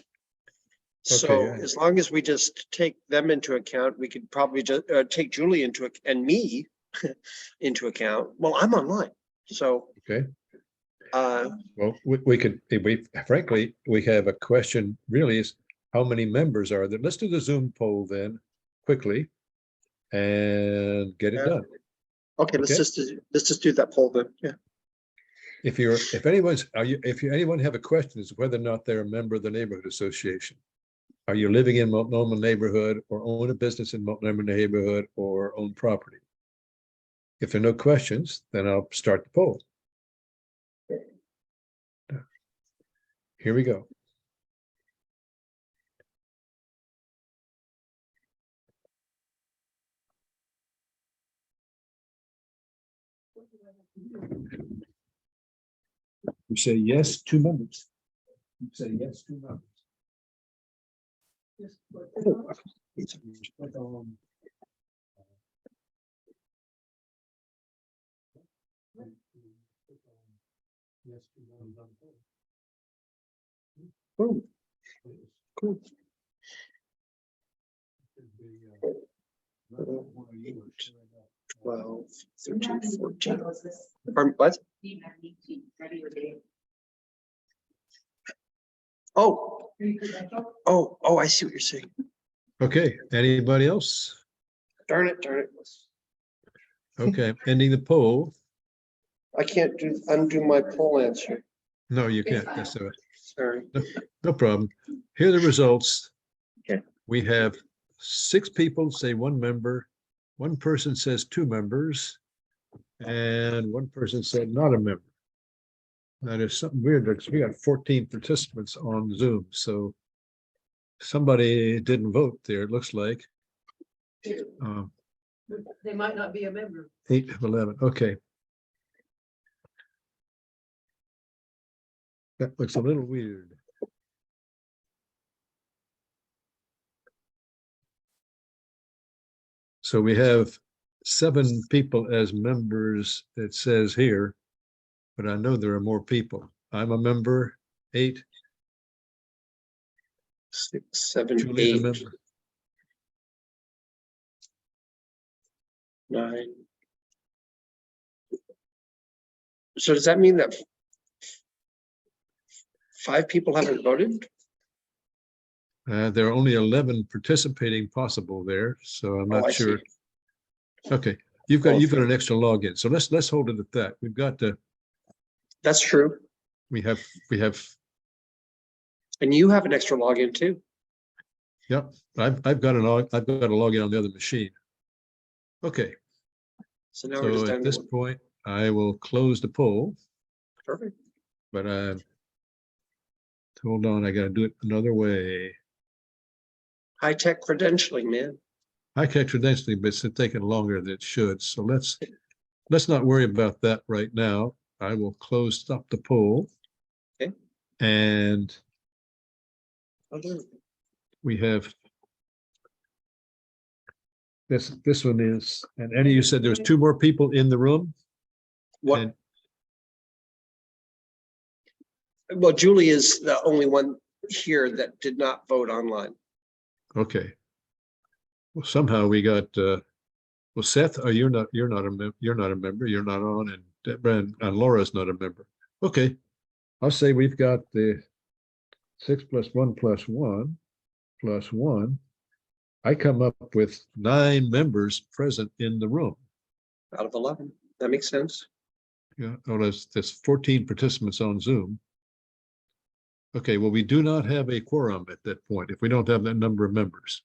So Okay. as long as we just take them into account, we could probably just take Julie and me into account. Well, I'm online, so. okay. Well, we could, frankly, we have a question really is how many members are there? Let's do the Zoom poll then quickly and get it done. Okay, let's just do that poll then. Yeah. If anyone have a question as to whether or not they're a member of the neighborhood association. Are you living in Multnomah neighborhood or own a business in Multnomah neighborhood or own property? If there are no questions, then I'll start the poll. Here we go. You say yes, 2 members. You say yes, 2 members. Oh, cool. 12, 13, 14. Pardon, what? Oh, I see what you're saying. Okay, anybody else? Darn it, darn it. Okay, ending the poll. I can't undo my poll answer. No, you can't. That's all right. Sorry. No problem. Here are the results. Okay. We have 6 people say 1 member, 1 person says 2 members, and 1 person said not a member. Now there's something weird because we got 14 participants on Zoom, so somebody didn't vote there, it looks like. They might not be a member. 8 of 11, okay. That looks a little weird. So we have 7 people as members, it says here, but I know there are more people. I'm a member, 8. 6, 7, Julie's a 8, member. 9. So does that mean that 5 people haven't voted? There are only 11 participating possible there, so I'm Oh, I not see. sure. Okay, you've got an extra login, so let's hold it at that. We've got That's true. we have And you have an extra login too. yep. I've got a login on the other machine. Okay, So now we're just so down at to this 1. point, I will close the poll, Perfect. but hold on, I gotta do it another way. High-tech credentialing, man. I can credentially, but it's taking longer than it should. So let's not worry about that right now. I will stop the poll. Okay. And Other we have this one is, and Eddie, you said there was 2 more people in the room? What? And Well, Julie is the only one here that did not vote online. okay. Well, somehow we got well, Seth, you're not a member, you're not on, and Deborah and Laura's not a member. Okay. I'll say we've got the 6 + 1 + 1 + 1. I come up with 9 members present in the room. Out of 11. That makes sense. Yeah, oh, there's 14 participants on Zoom. Okay, well, we do not have a quorum at that point if we don't have that number of members.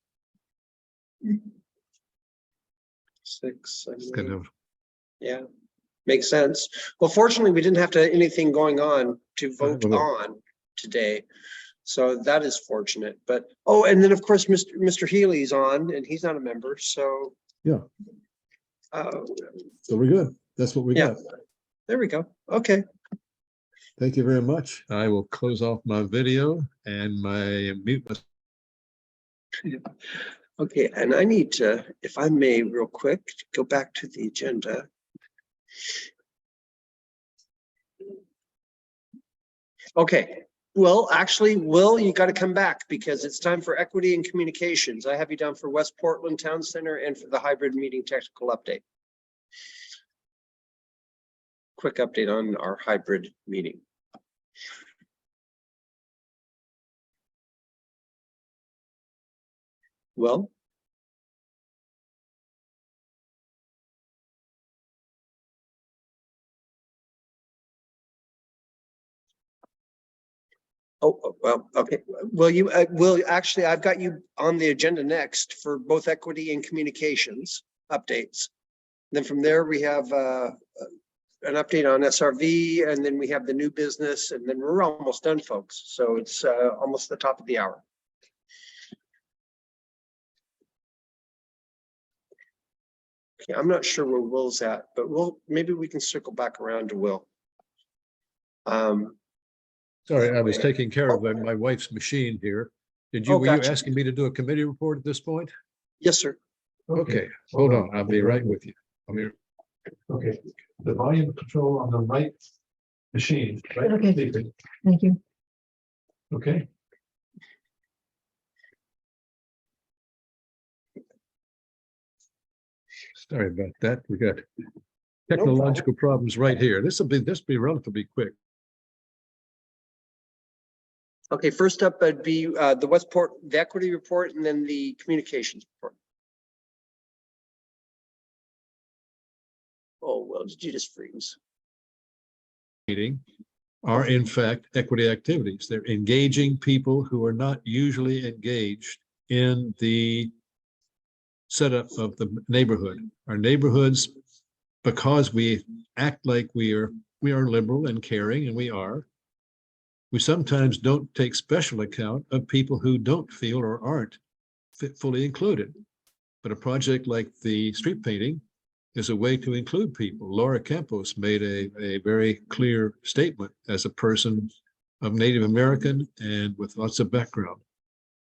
6, 7, It's kind 8. of, Yeah, makes sense. Well, fortunately, we didn't have anything going on to vote well, on today. So that is fortunate, but, oh, and then of course, Mr. Healy's on and he's not a member, so. yeah, Uh, so we're good. That's what we Yeah. got. there we go. Okay. Thank you very much. I will close off my video and my mute. Okay, and I need to, if I may, real quick, go back to the agenda. Okay, well, actually, Will, you got to come back because it's time for equity and communications. I have you down for West Portland Town Center and for the hybrid meeting technical update. Quick update on our hybrid meeting. Well, Well, okay. Actually, I've got you on the agenda next for both equity and communications updates. Then from there, we have an update on SRV, and then we have the new business, and then we're almost done, folks. So it's almost the top of the hour. Okay, I'm not sure where Will's at, but maybe we can circle back around to Will. Sorry, I was taking care of my wife's machine here. Oh, Were you gotcha. asking me to do a committee report at this point? Yes, sir. Okay, hold on, I'll be right with you. Okay, the volume control on the right machine, right? Okay. Thank you. Okay. Sorry about that. We got technological problems right here. This will be relatively quick. Okay, first up, would be the Westport, the equity report, and then the communications report. Oh, well, did you just freeze? Meeting are in fact equity activities. They're engaging people who are not usually engaged in the setup of the neighborhood. Our neighborhoods, because we act like we are liberal and caring, and we are, we sometimes don't take special account of people who don't feel or aren't fully included. But a project like the street painting is a way to include people. Laura Campos made a very clear statement as a person of Native American and with lots of background.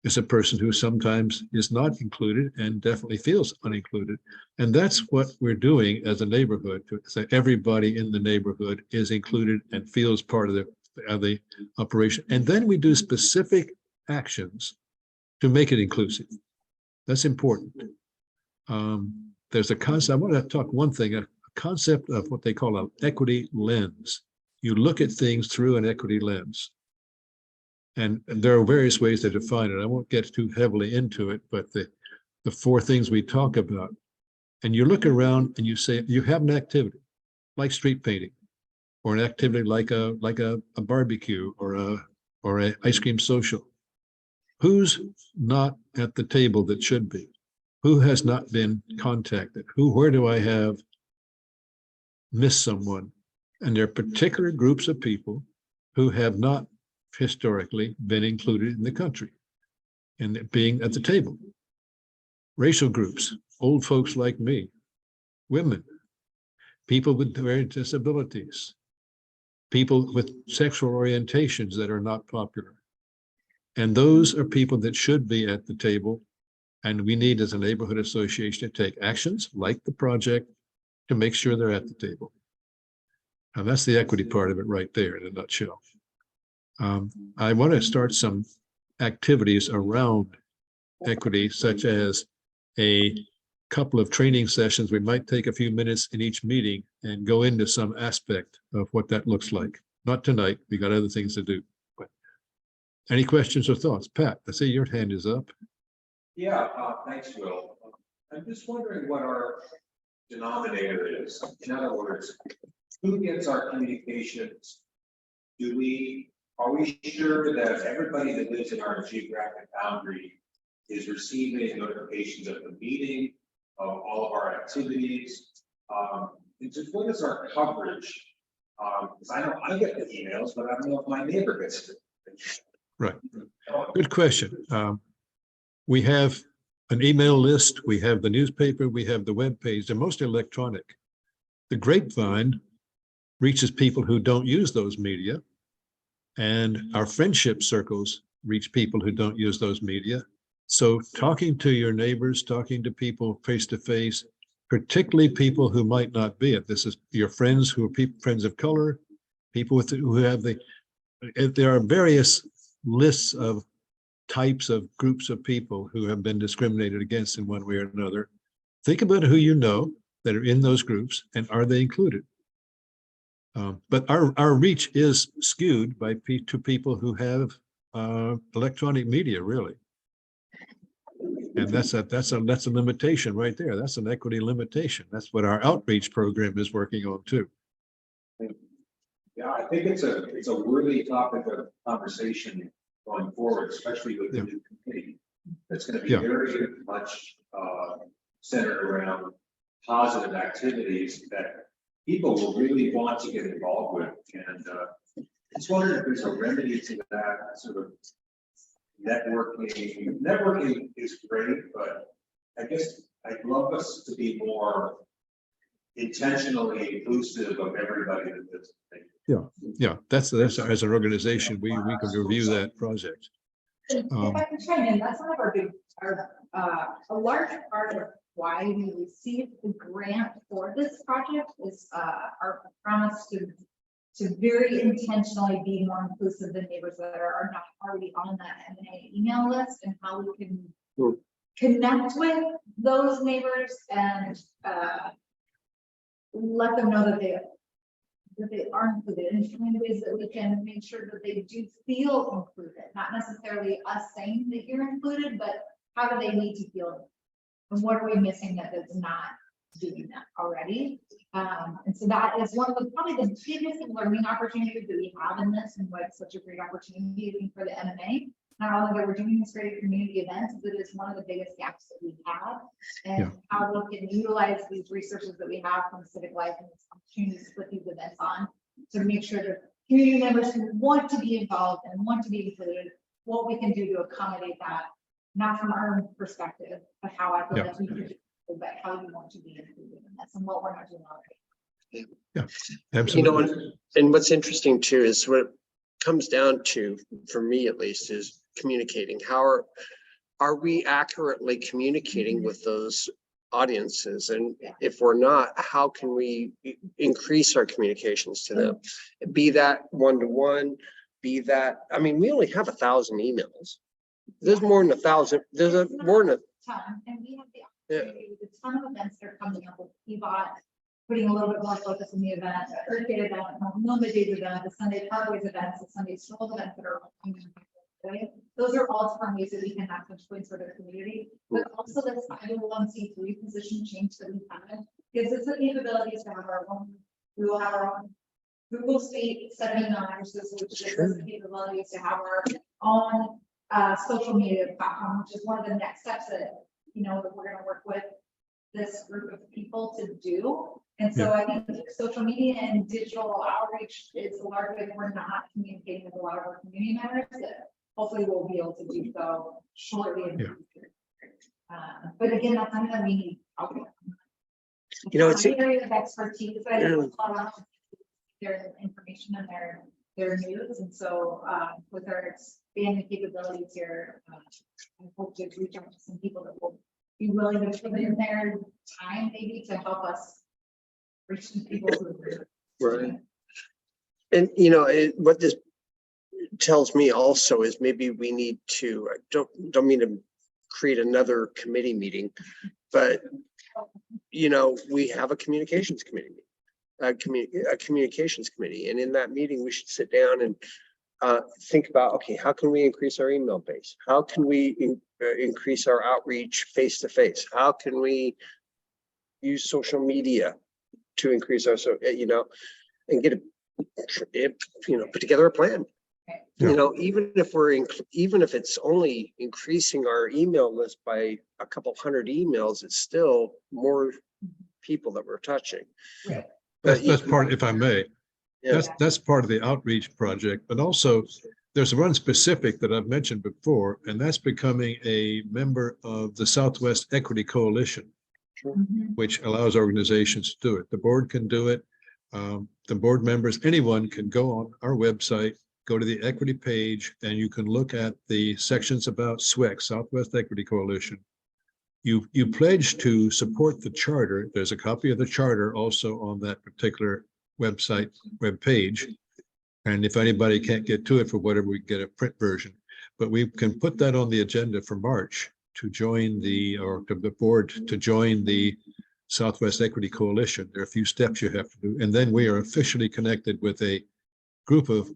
Is a person who sometimes is not included and definitely feels unincluded. And that's what we're doing as a neighborhood, to say everybody in the neighborhood is included and feels part of the operation. And then we do specific actions to make it inclusive. That's important. There's a concept, I want to talk one thing, a concept of what they call an equity lens. You look at things through an equity lens. And there are various ways to define it. I won't get too heavily into it, but the four things we talk about. And you look around and you say, you have an activity like street painting, or an activity like a barbecue or a ice cream social. Who's not at the table that should be? Who has not been contacted? Where do I have missed someone? And there are particular groups of people who have not historically been included in the country and being at the table. Racial groups, old folks like me, women, people with various disabilities, people with sexual orientations that are not popular. And those are people that should be at the table. And we need, as a neighborhood association, to take actions like the project to make sure they're at the table. And that's the equity part of it right there in a nutshell. I want to start some activities around equity, such as a couple of training sessions. We might take a few minutes in each meeting and go into some aspect of what that looks like. Not tonight, we got other things to do. But any questions or thoughts? Pat, I see your hand is up. Yeah, thanks, Will. I'm just wondering what our denominator is. In other words, who gets our communications? Are we sure that everybody that lives in our geographic boundary is receiving notifications of the meeting, of all of our activities? And just what is our coverage? Because I know I get the emails, but I don't know if my neighbor gets it. Right. Good question. We have an email list, we have the newspaper, we have the web page. They're mostly electronic. The grapevine reaches people who don't use those media. And our friendship circles reach people who don't use those media. So talking to your neighbors, talking to people face to face, particularly people who might not be it. This is your friends who are friends of color, people who have there are various lists of types of groups of people who have been discriminated against in one way or another. Think about who you know that are in those groups and are they included? But our reach is skewed to people who have electronic media, really. And that's a limitation right there. That's an equity limitation. That's what our outreach program is working on too. Yeah, I think it's a worthy topic of conversation going forward, especially with the new committee. That's gonna be Yeah. very much centered around positive activities that people will really want to get involved with. And just wondering if there's a remedy to that sort of networking. Networking is great, but I guess I'd love us to be more intentionally inclusive of everybody that's. Yeah, that's as an organization, we can review that project. If I can chime in, that's one of our big, a large part of why we received the grant for this project is, our promise to very intentionally be more inclusive in neighbors that are not already on that M&A email list, and how we can connect with those neighbors and, let them know that they are included, and find ways that we can make sure that they do feel included, not necessarily us saying that you're included, but how do they need to feel? And what are we missing that is not doing that already? And so that is one of the, probably the biggest learning opportunities that we have in this, and why it's such a great opportunity for the MMA. Not only that we're doing these great community events, but it's one of the biggest gaps that we have, and how we can utilize these resources that we have from civic life and this opportunity to put these events on to make sure that community members who want to be involved and want to be included, what we can do to accommodate that, not from our own perspective, but how I feel that we can, but how we want to be included in this and what we're not doing already. Yeah, You know, absolutely. and what's interesting too is what it comes down to, for me at least, is communicating. How are we accurately communicating with those audiences? And if we're not, how can we increase our communications to them? Be that one-to-one, be that, I mean, we only have 1,000 emails. There's more than 1,000. There's more than Ton, and we have the opportunity with a ton of events that are coming up with PBOT, putting a little bit more focus in the event, the Earth Day event, Multnomah Days event, the Sunday Parkways events, the Sunday Stroll events that are coming up. Those are all different ways that we can have touch points for the community, but also this 501c3 position change that we've had gives us the capabilities to have our own. We will have our own Google State seminars, which gives us the capabilities to have our own social media platform, which is one of the next steps that, you know, that we're going to work with this group of people to do. And so I think social media and digital outreach is a large way that we're not communicating with a lot of our community members, that hopefully we'll be able to do so shortly in the future. But again, that's something that we need. You know, it's an area of expertise. I know a lot of their information and their news, and so with our expanded capabilities here, I hope to reach out to some people that will be willing to put in their time, maybe, to help us reach some people who are right. And you know, what this tells me also is maybe we need to, I don't mean to create another committee meeting, but you know, we have a communications committee, a communications committee, and in that meeting we should sit down and think about, okay, how can we increase our email base? How can we increase our outreach face to face? How can we use social media to increase our, you know, and get you know, put together a plan. You know, even if it's only increasing our email list by a couple hundred emails, it's still more people that we're touching. Right. That's part, if I may, that's part of the outreach project, but also there's one specific that I've mentioned before, and that's becoming a member of the Southwest Equity Coalition, which allows organizations to do it. The board can do it. The board members, anyone can go on our website, go to the equity page, and you can look at the sections about SWEC, Southwest Equity Coalition. You pledge to support the charter. There's a copy of the charter also on that particular website, web page. And if anybody can't get to it for whatever, we get a print version. But we can put that on the agenda for March to join the board to join the Southwest Equity Coalition. There are a few steps you have to do. And then we are officially connected with a group of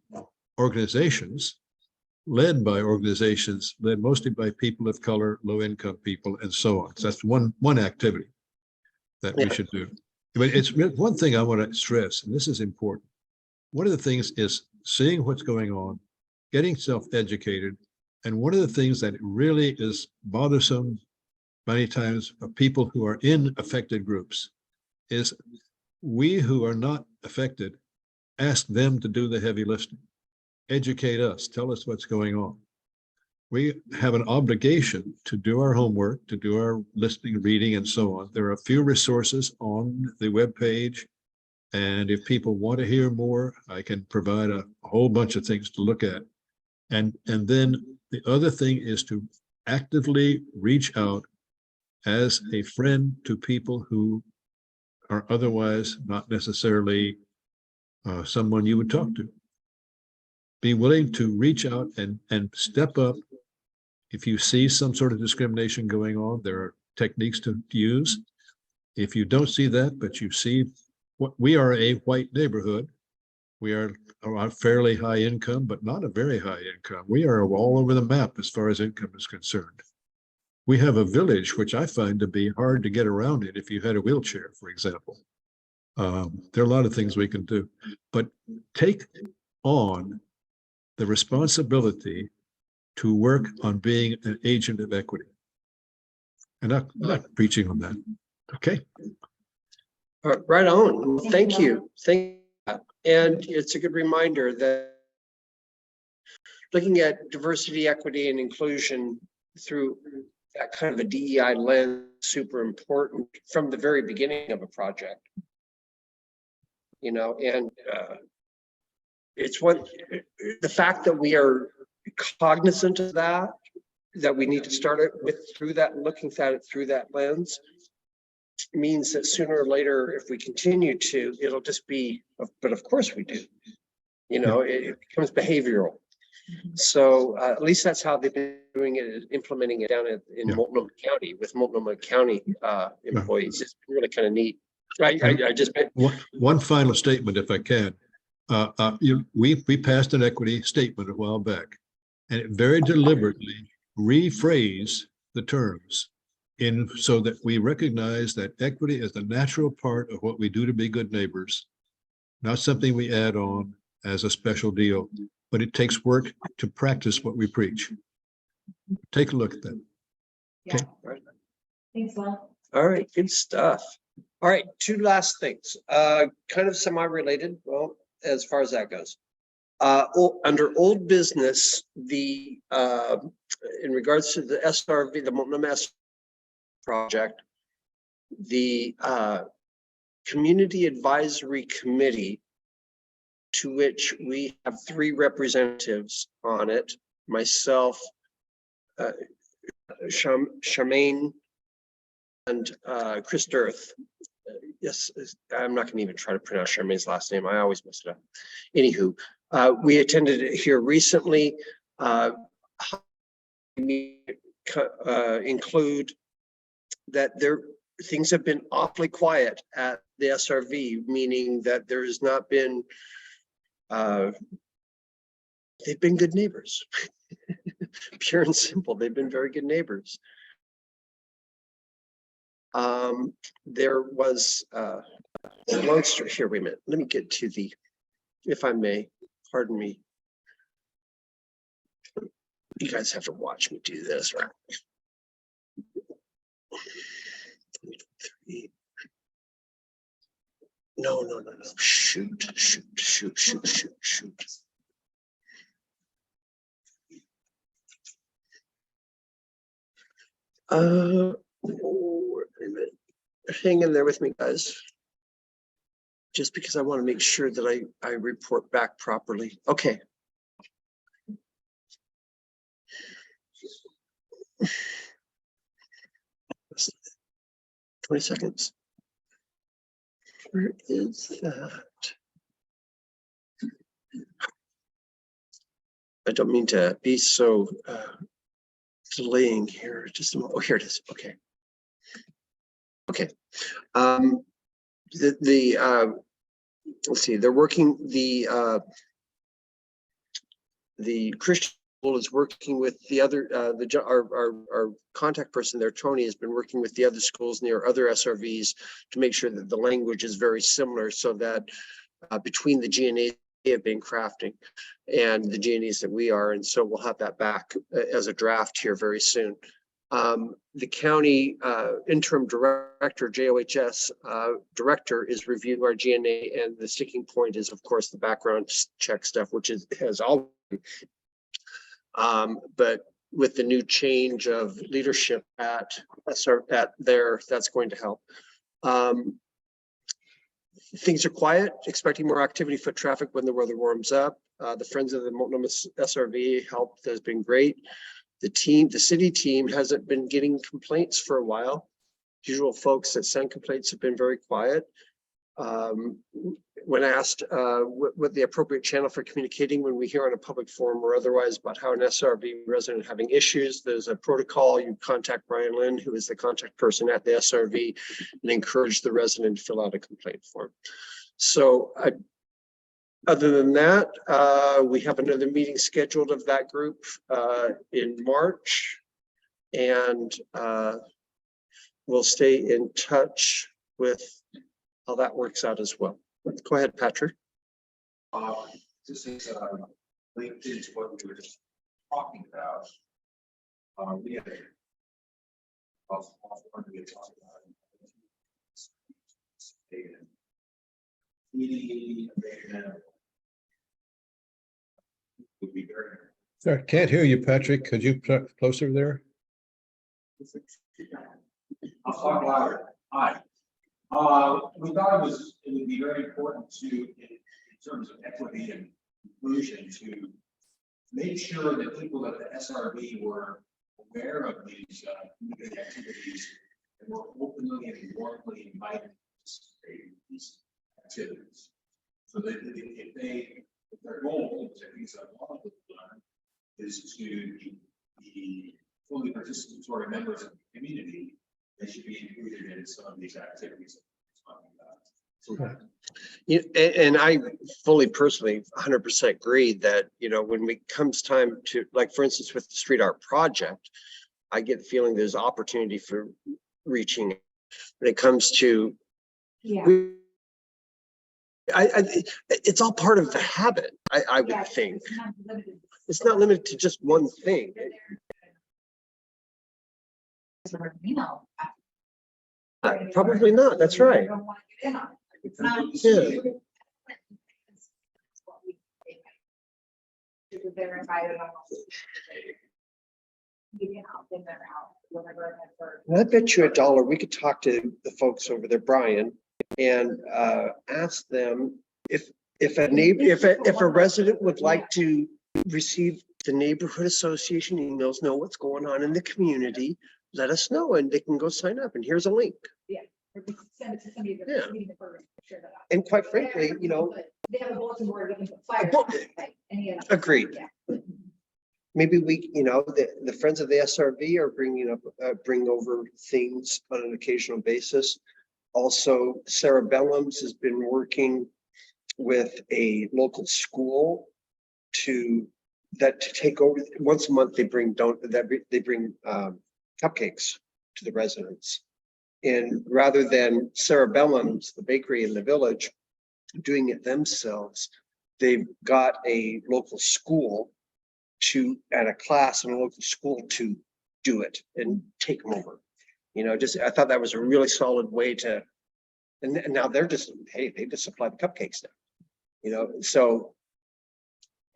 organizations led mostly by people of color, low-income people, and so on. So that's one activity that we should do. But it's one thing I want to stress, and this is important. one of the things is seeing what's going on, getting self-educated. And one of the things that really is bothersome many times of people who are in affected groups is we who are not affected ask them to do the heavy lifting, educate us, tell us what's going on. We have an obligation to do our homework, to do our listening, reading, and so on. There are a few resources on the webpage. And if people want to hear more, I can provide a whole bunch of things to look at. And then the other thing is to actively reach out as a friend to people who are otherwise not necessarily someone you would talk to. Be willing to reach out and step up. If you see some sort of discrimination going on, there are techniques to use. If you don't see that, but you see what we are, a white neighborhood. We are fairly high income, but not a very high income. We are all over the map as far as income is concerned. We have a village, which I find to be hard to get around in if you had a wheelchair, for example. There are a lot of things we can do, but take on the responsibility to work on being an agent of equity. And I'm not preaching on that. Okay. Right on. Thank you. Thank you. And it's a good reminder that looking at diversity, equity, and inclusion through that kind of a DEI lens, super important from the very beginning of a project. You know, and it's the fact that we are cognizant of that we need to start it with looking at it through that lens means that sooner or later, if we continue to, it'll just be, but of course we do, you know, it becomes behavioral. So at least that's how they've been doing it, implementing it down in Multnomah County with Multnomah County employees. It's really kind of neat. I just one final statement, if I can. We passed an equity statement a while back, and it very deliberately rephrased the terms so that we recognize that equity is the natural part of what we do to be good neighbors, not something we add on as a special deal, but it takes work to practice what we preach. Take a look at that. Okay. Thanks, Will. All right, good stuff. All right, two last things, kind of semi-related, well, as far as that goes. Under old business, in regards to the SRV, the Multnomah SRV project, the Community Advisory Committee, to which we have 3 representatives on it, myself, Charmaine, and Chris Dirth. Yes, I'm not going to even try to pronounce Charmaine's last name. I always mess it up. Anywho, we attended it here recently. Include that things have been awfully quiet at the SRV, meaning that there has not been. They've been good neighbors. Pure and simple. They've been very good neighbors. There was long story here. Wait a minute. Let me get to if I may, pardon me. You guys have to watch me do this, right? No. Shoot. Wait a minute. Hang in there with me, guys. Just because I want to make sure that I report back properly. Okay. Just 20 seconds. Where is that? I don't mean to be so delaying here. Just a moment. Oh, here it is. Okay. Okay. Let's see. They're working. The Christian school is working with the other. Our contact person there, Tony, has been working with the other schools near other SRVs to make sure that the language is very similar, so that between the GNA have been crafting and the G&Es that we are. And so we'll have that back as a draft here very soon. The county interim director, JOHS director, is reviewing our GNA, and the sticking point is, of course, the background check stuff, which has all. But with the new change of leadership at there, that's going to help. Things are quiet, expecting more activity, foot traffic when the weather warms up. The Friends of the Multnomah SRV help has been great. The city team hasn't been getting complaints for a while. Usual folks that send complaints have been very quiet. When asked what the appropriate channel for communicating when we hear on a public forum or otherwise about how an SRV resident having issues, there's a protocol. You contact Brian Lynn, who is the contact person at the SRV, and encourage the resident to fill out a complaint form. So other than that, we have another meeting scheduled of that group in March, and we'll stay in touch with how that works out as well. Go ahead, Patrick. This is linked into what we were just talking about. We have would be very. Sorry, can't hear you, Patrick. Could you talk closer there? I'll talk louder. Hi. We thought it would be very important to, in terms of equity and inclusion, to make sure that people at the SRV were aware of these community activities and were openly and warmly invited to participate in these activities. So that if their goal, which I think is a lot of them, is to be fully participatory members of the community, they should be included in some of these activities. Yeah, and I fully personally 100% agree that, you know, when it comes time to, like, for instance, with the street art project, I get the feeling there's opportunity for reaching when it comes to, it's all part of the habit. I would think it's not limited to just one thing. Probably not. That's right. Yeah. They're invited on. And I bet you $1 we could talk to the folks over there, Brian, and ask them if a resident would like to receive the neighborhood association emails, know what's going on in the community, let us know and they can go sign up. And here's a link. Send it to somebody that's Yeah. reading the program, share that out. And quite frankly, you know, They have a bulletin board, we can put flyers. book- like, any of that. agreed. Yeah. Maybe we, you know, the Friends of the SRV are bring over things on an occasional basis. Also, Cerebellums has been working with a local school to take over. Once a month, they bring cupcakes to the residents. And rather than Cerebellums, the bakery in the village, doing it themselves, they've got a local school and a class in a local school to do it and take them over. You know, I thought that was a really solid way to, and now they're just, hey, they just supply the cupcakes now, you know, so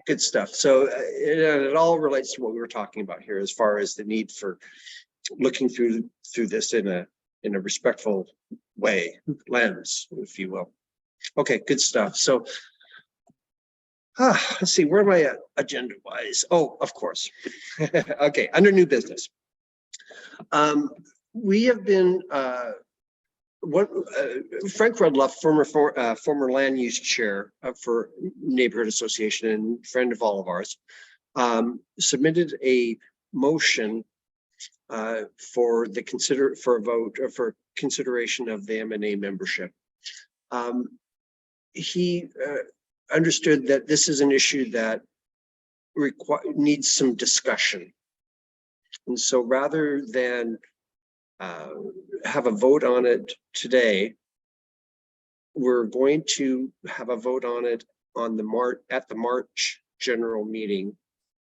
good stuff. So it all relates to what we were talking about here, as far as the need for looking through this in a respectful lens, if you will. Okay, good stuff. So let's see, where am I at agenda wise? Oh, of course. Okay, under new business. We have been Frank Rudloff, former land use chair for Neighborhood Association and friend of all of ours, submitted a motion for a vote or for consideration of the M&A membership. He understood that this is an issue that needs some discussion. And so rather than have a vote on it today, we're going to have a vote on it on at the March general meeting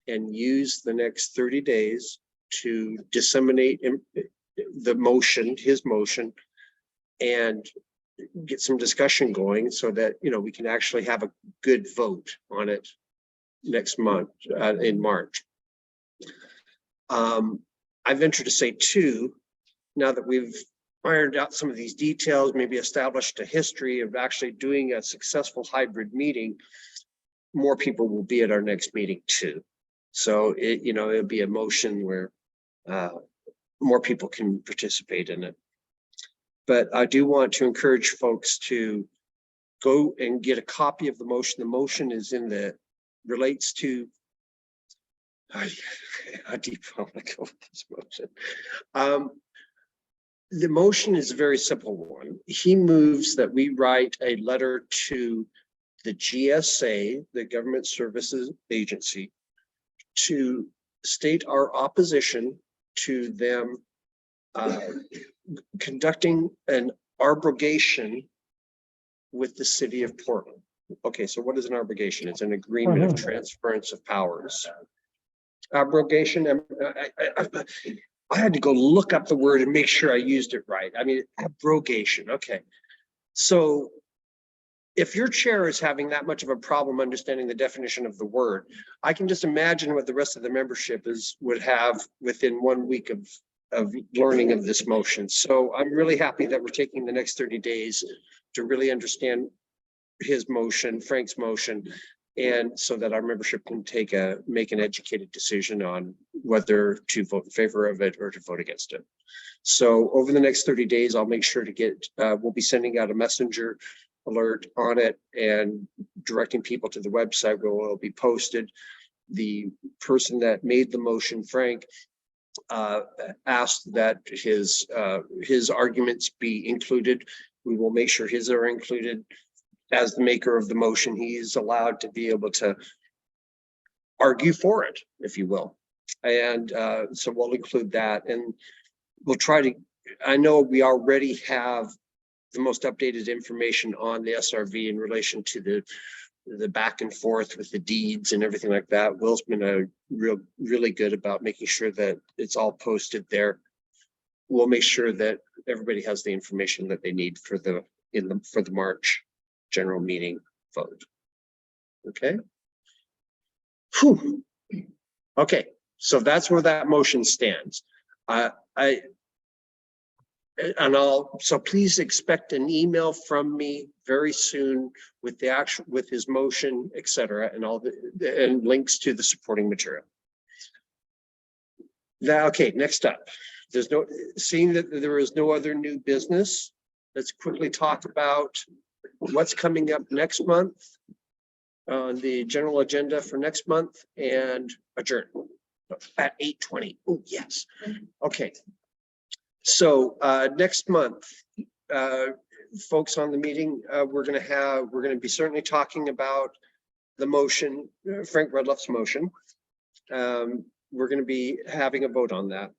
and use the next 30 days to disseminate the motion, his motion, and get some discussion going so that, you know, we can actually have a good vote on it next month, in March. I venture to say too, now that we've ironed out some of these details, maybe established a history of actually doing a successful hybrid meeting, more people will be at our next meeting too. So it, you know, it'll be a motion where more people can participate in it. But I do want to encourage folks to go and get a copy of the motion. The motion is in the, relates to, how deep I want to go with this motion. The motion is a very simple one. He moves that we write a letter to the GSA, the Government Services Agency, to state our opposition to them conducting an abrogation with the city of Portland. Okay, so what is an abrogation? It's an agreement of transference of powers. Abrogation, I had to go look up the word and make sure I used it right. I mean, abrogation, okay. So if your chair is having that much of a problem understanding the definition of the word, I can just imagine what the rest of the membership would have within 1 week of learning of this motion. So I'm really happy that we're taking the next 30 days to really understand his motion, Frank's motion, and so that our membership can make an educated decision on whether to vote in favor of it or to vote against it. So over the next 30 days, I'll make sure to get, we'll be sending out a messenger alert on it and directing people to the website where it will be posted. The person that made the motion, Frank, asked that his arguments be included. We will make sure his are included. As the maker of the motion, he is allowed to be able to argue for it, if you will. And so we'll include that, and we'll try to, I know we already have the most updated information on the SRV in relation to the back and forth with the deeds and everything like that. Will's been really good about making sure that it's all posted there. We'll make sure that everybody has the information that they need for the March general meeting vote. Okay. Whew. Okay, so that's where that motion stands. So please expect an email from me very soon with his motion, etc., and and links to the supporting material. Now, okay, next up, seeing that there is no other new business, let's quickly talk about what's coming up next month on the general agenda for next month and adjourn at 8:20. Oh, yes. Okay. So next month, folks on the meeting, we're going to be certainly talking about the motion, Frank Redluff's motion. We're going to be having a vote on that.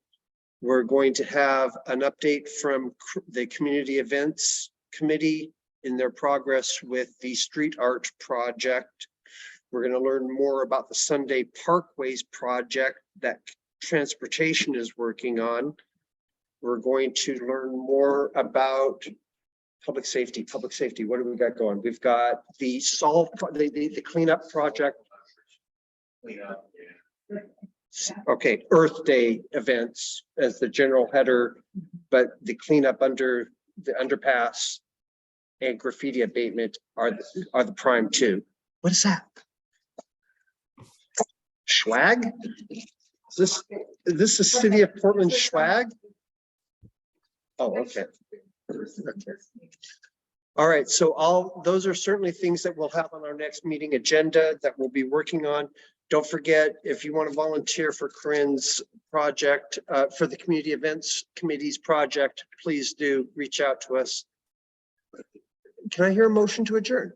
We're going to have an update from the Community Events Committee in their progress with the street art project. We're going to learn more about the Sunday Parkways project that transportation is working on. We're going to learn more about public safety. What do we got going? We've got the the cleanup project. Okay, Earth Day events as the general header, but the cleanup under the underpass and graffiti abatement are the prime two. What is that? Swag? Is this the city of Portland swag? Oh, okay. All right, so those are certainly things that we'll have on our next meeting agenda that we'll be working on. Don't forget, if you want to volunteer for Corinne's project, for the Community Events Committee's project, please do reach out to us. Can I hear a motion to adjourn?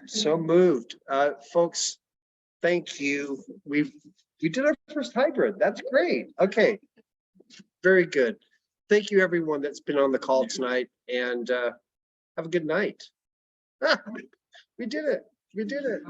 So moved. Folks, thank you. We did our first hybrid. That's great. Okay. Very good. Thank you, everyone that's been on the call tonight, and have a good night. We did it. We did it.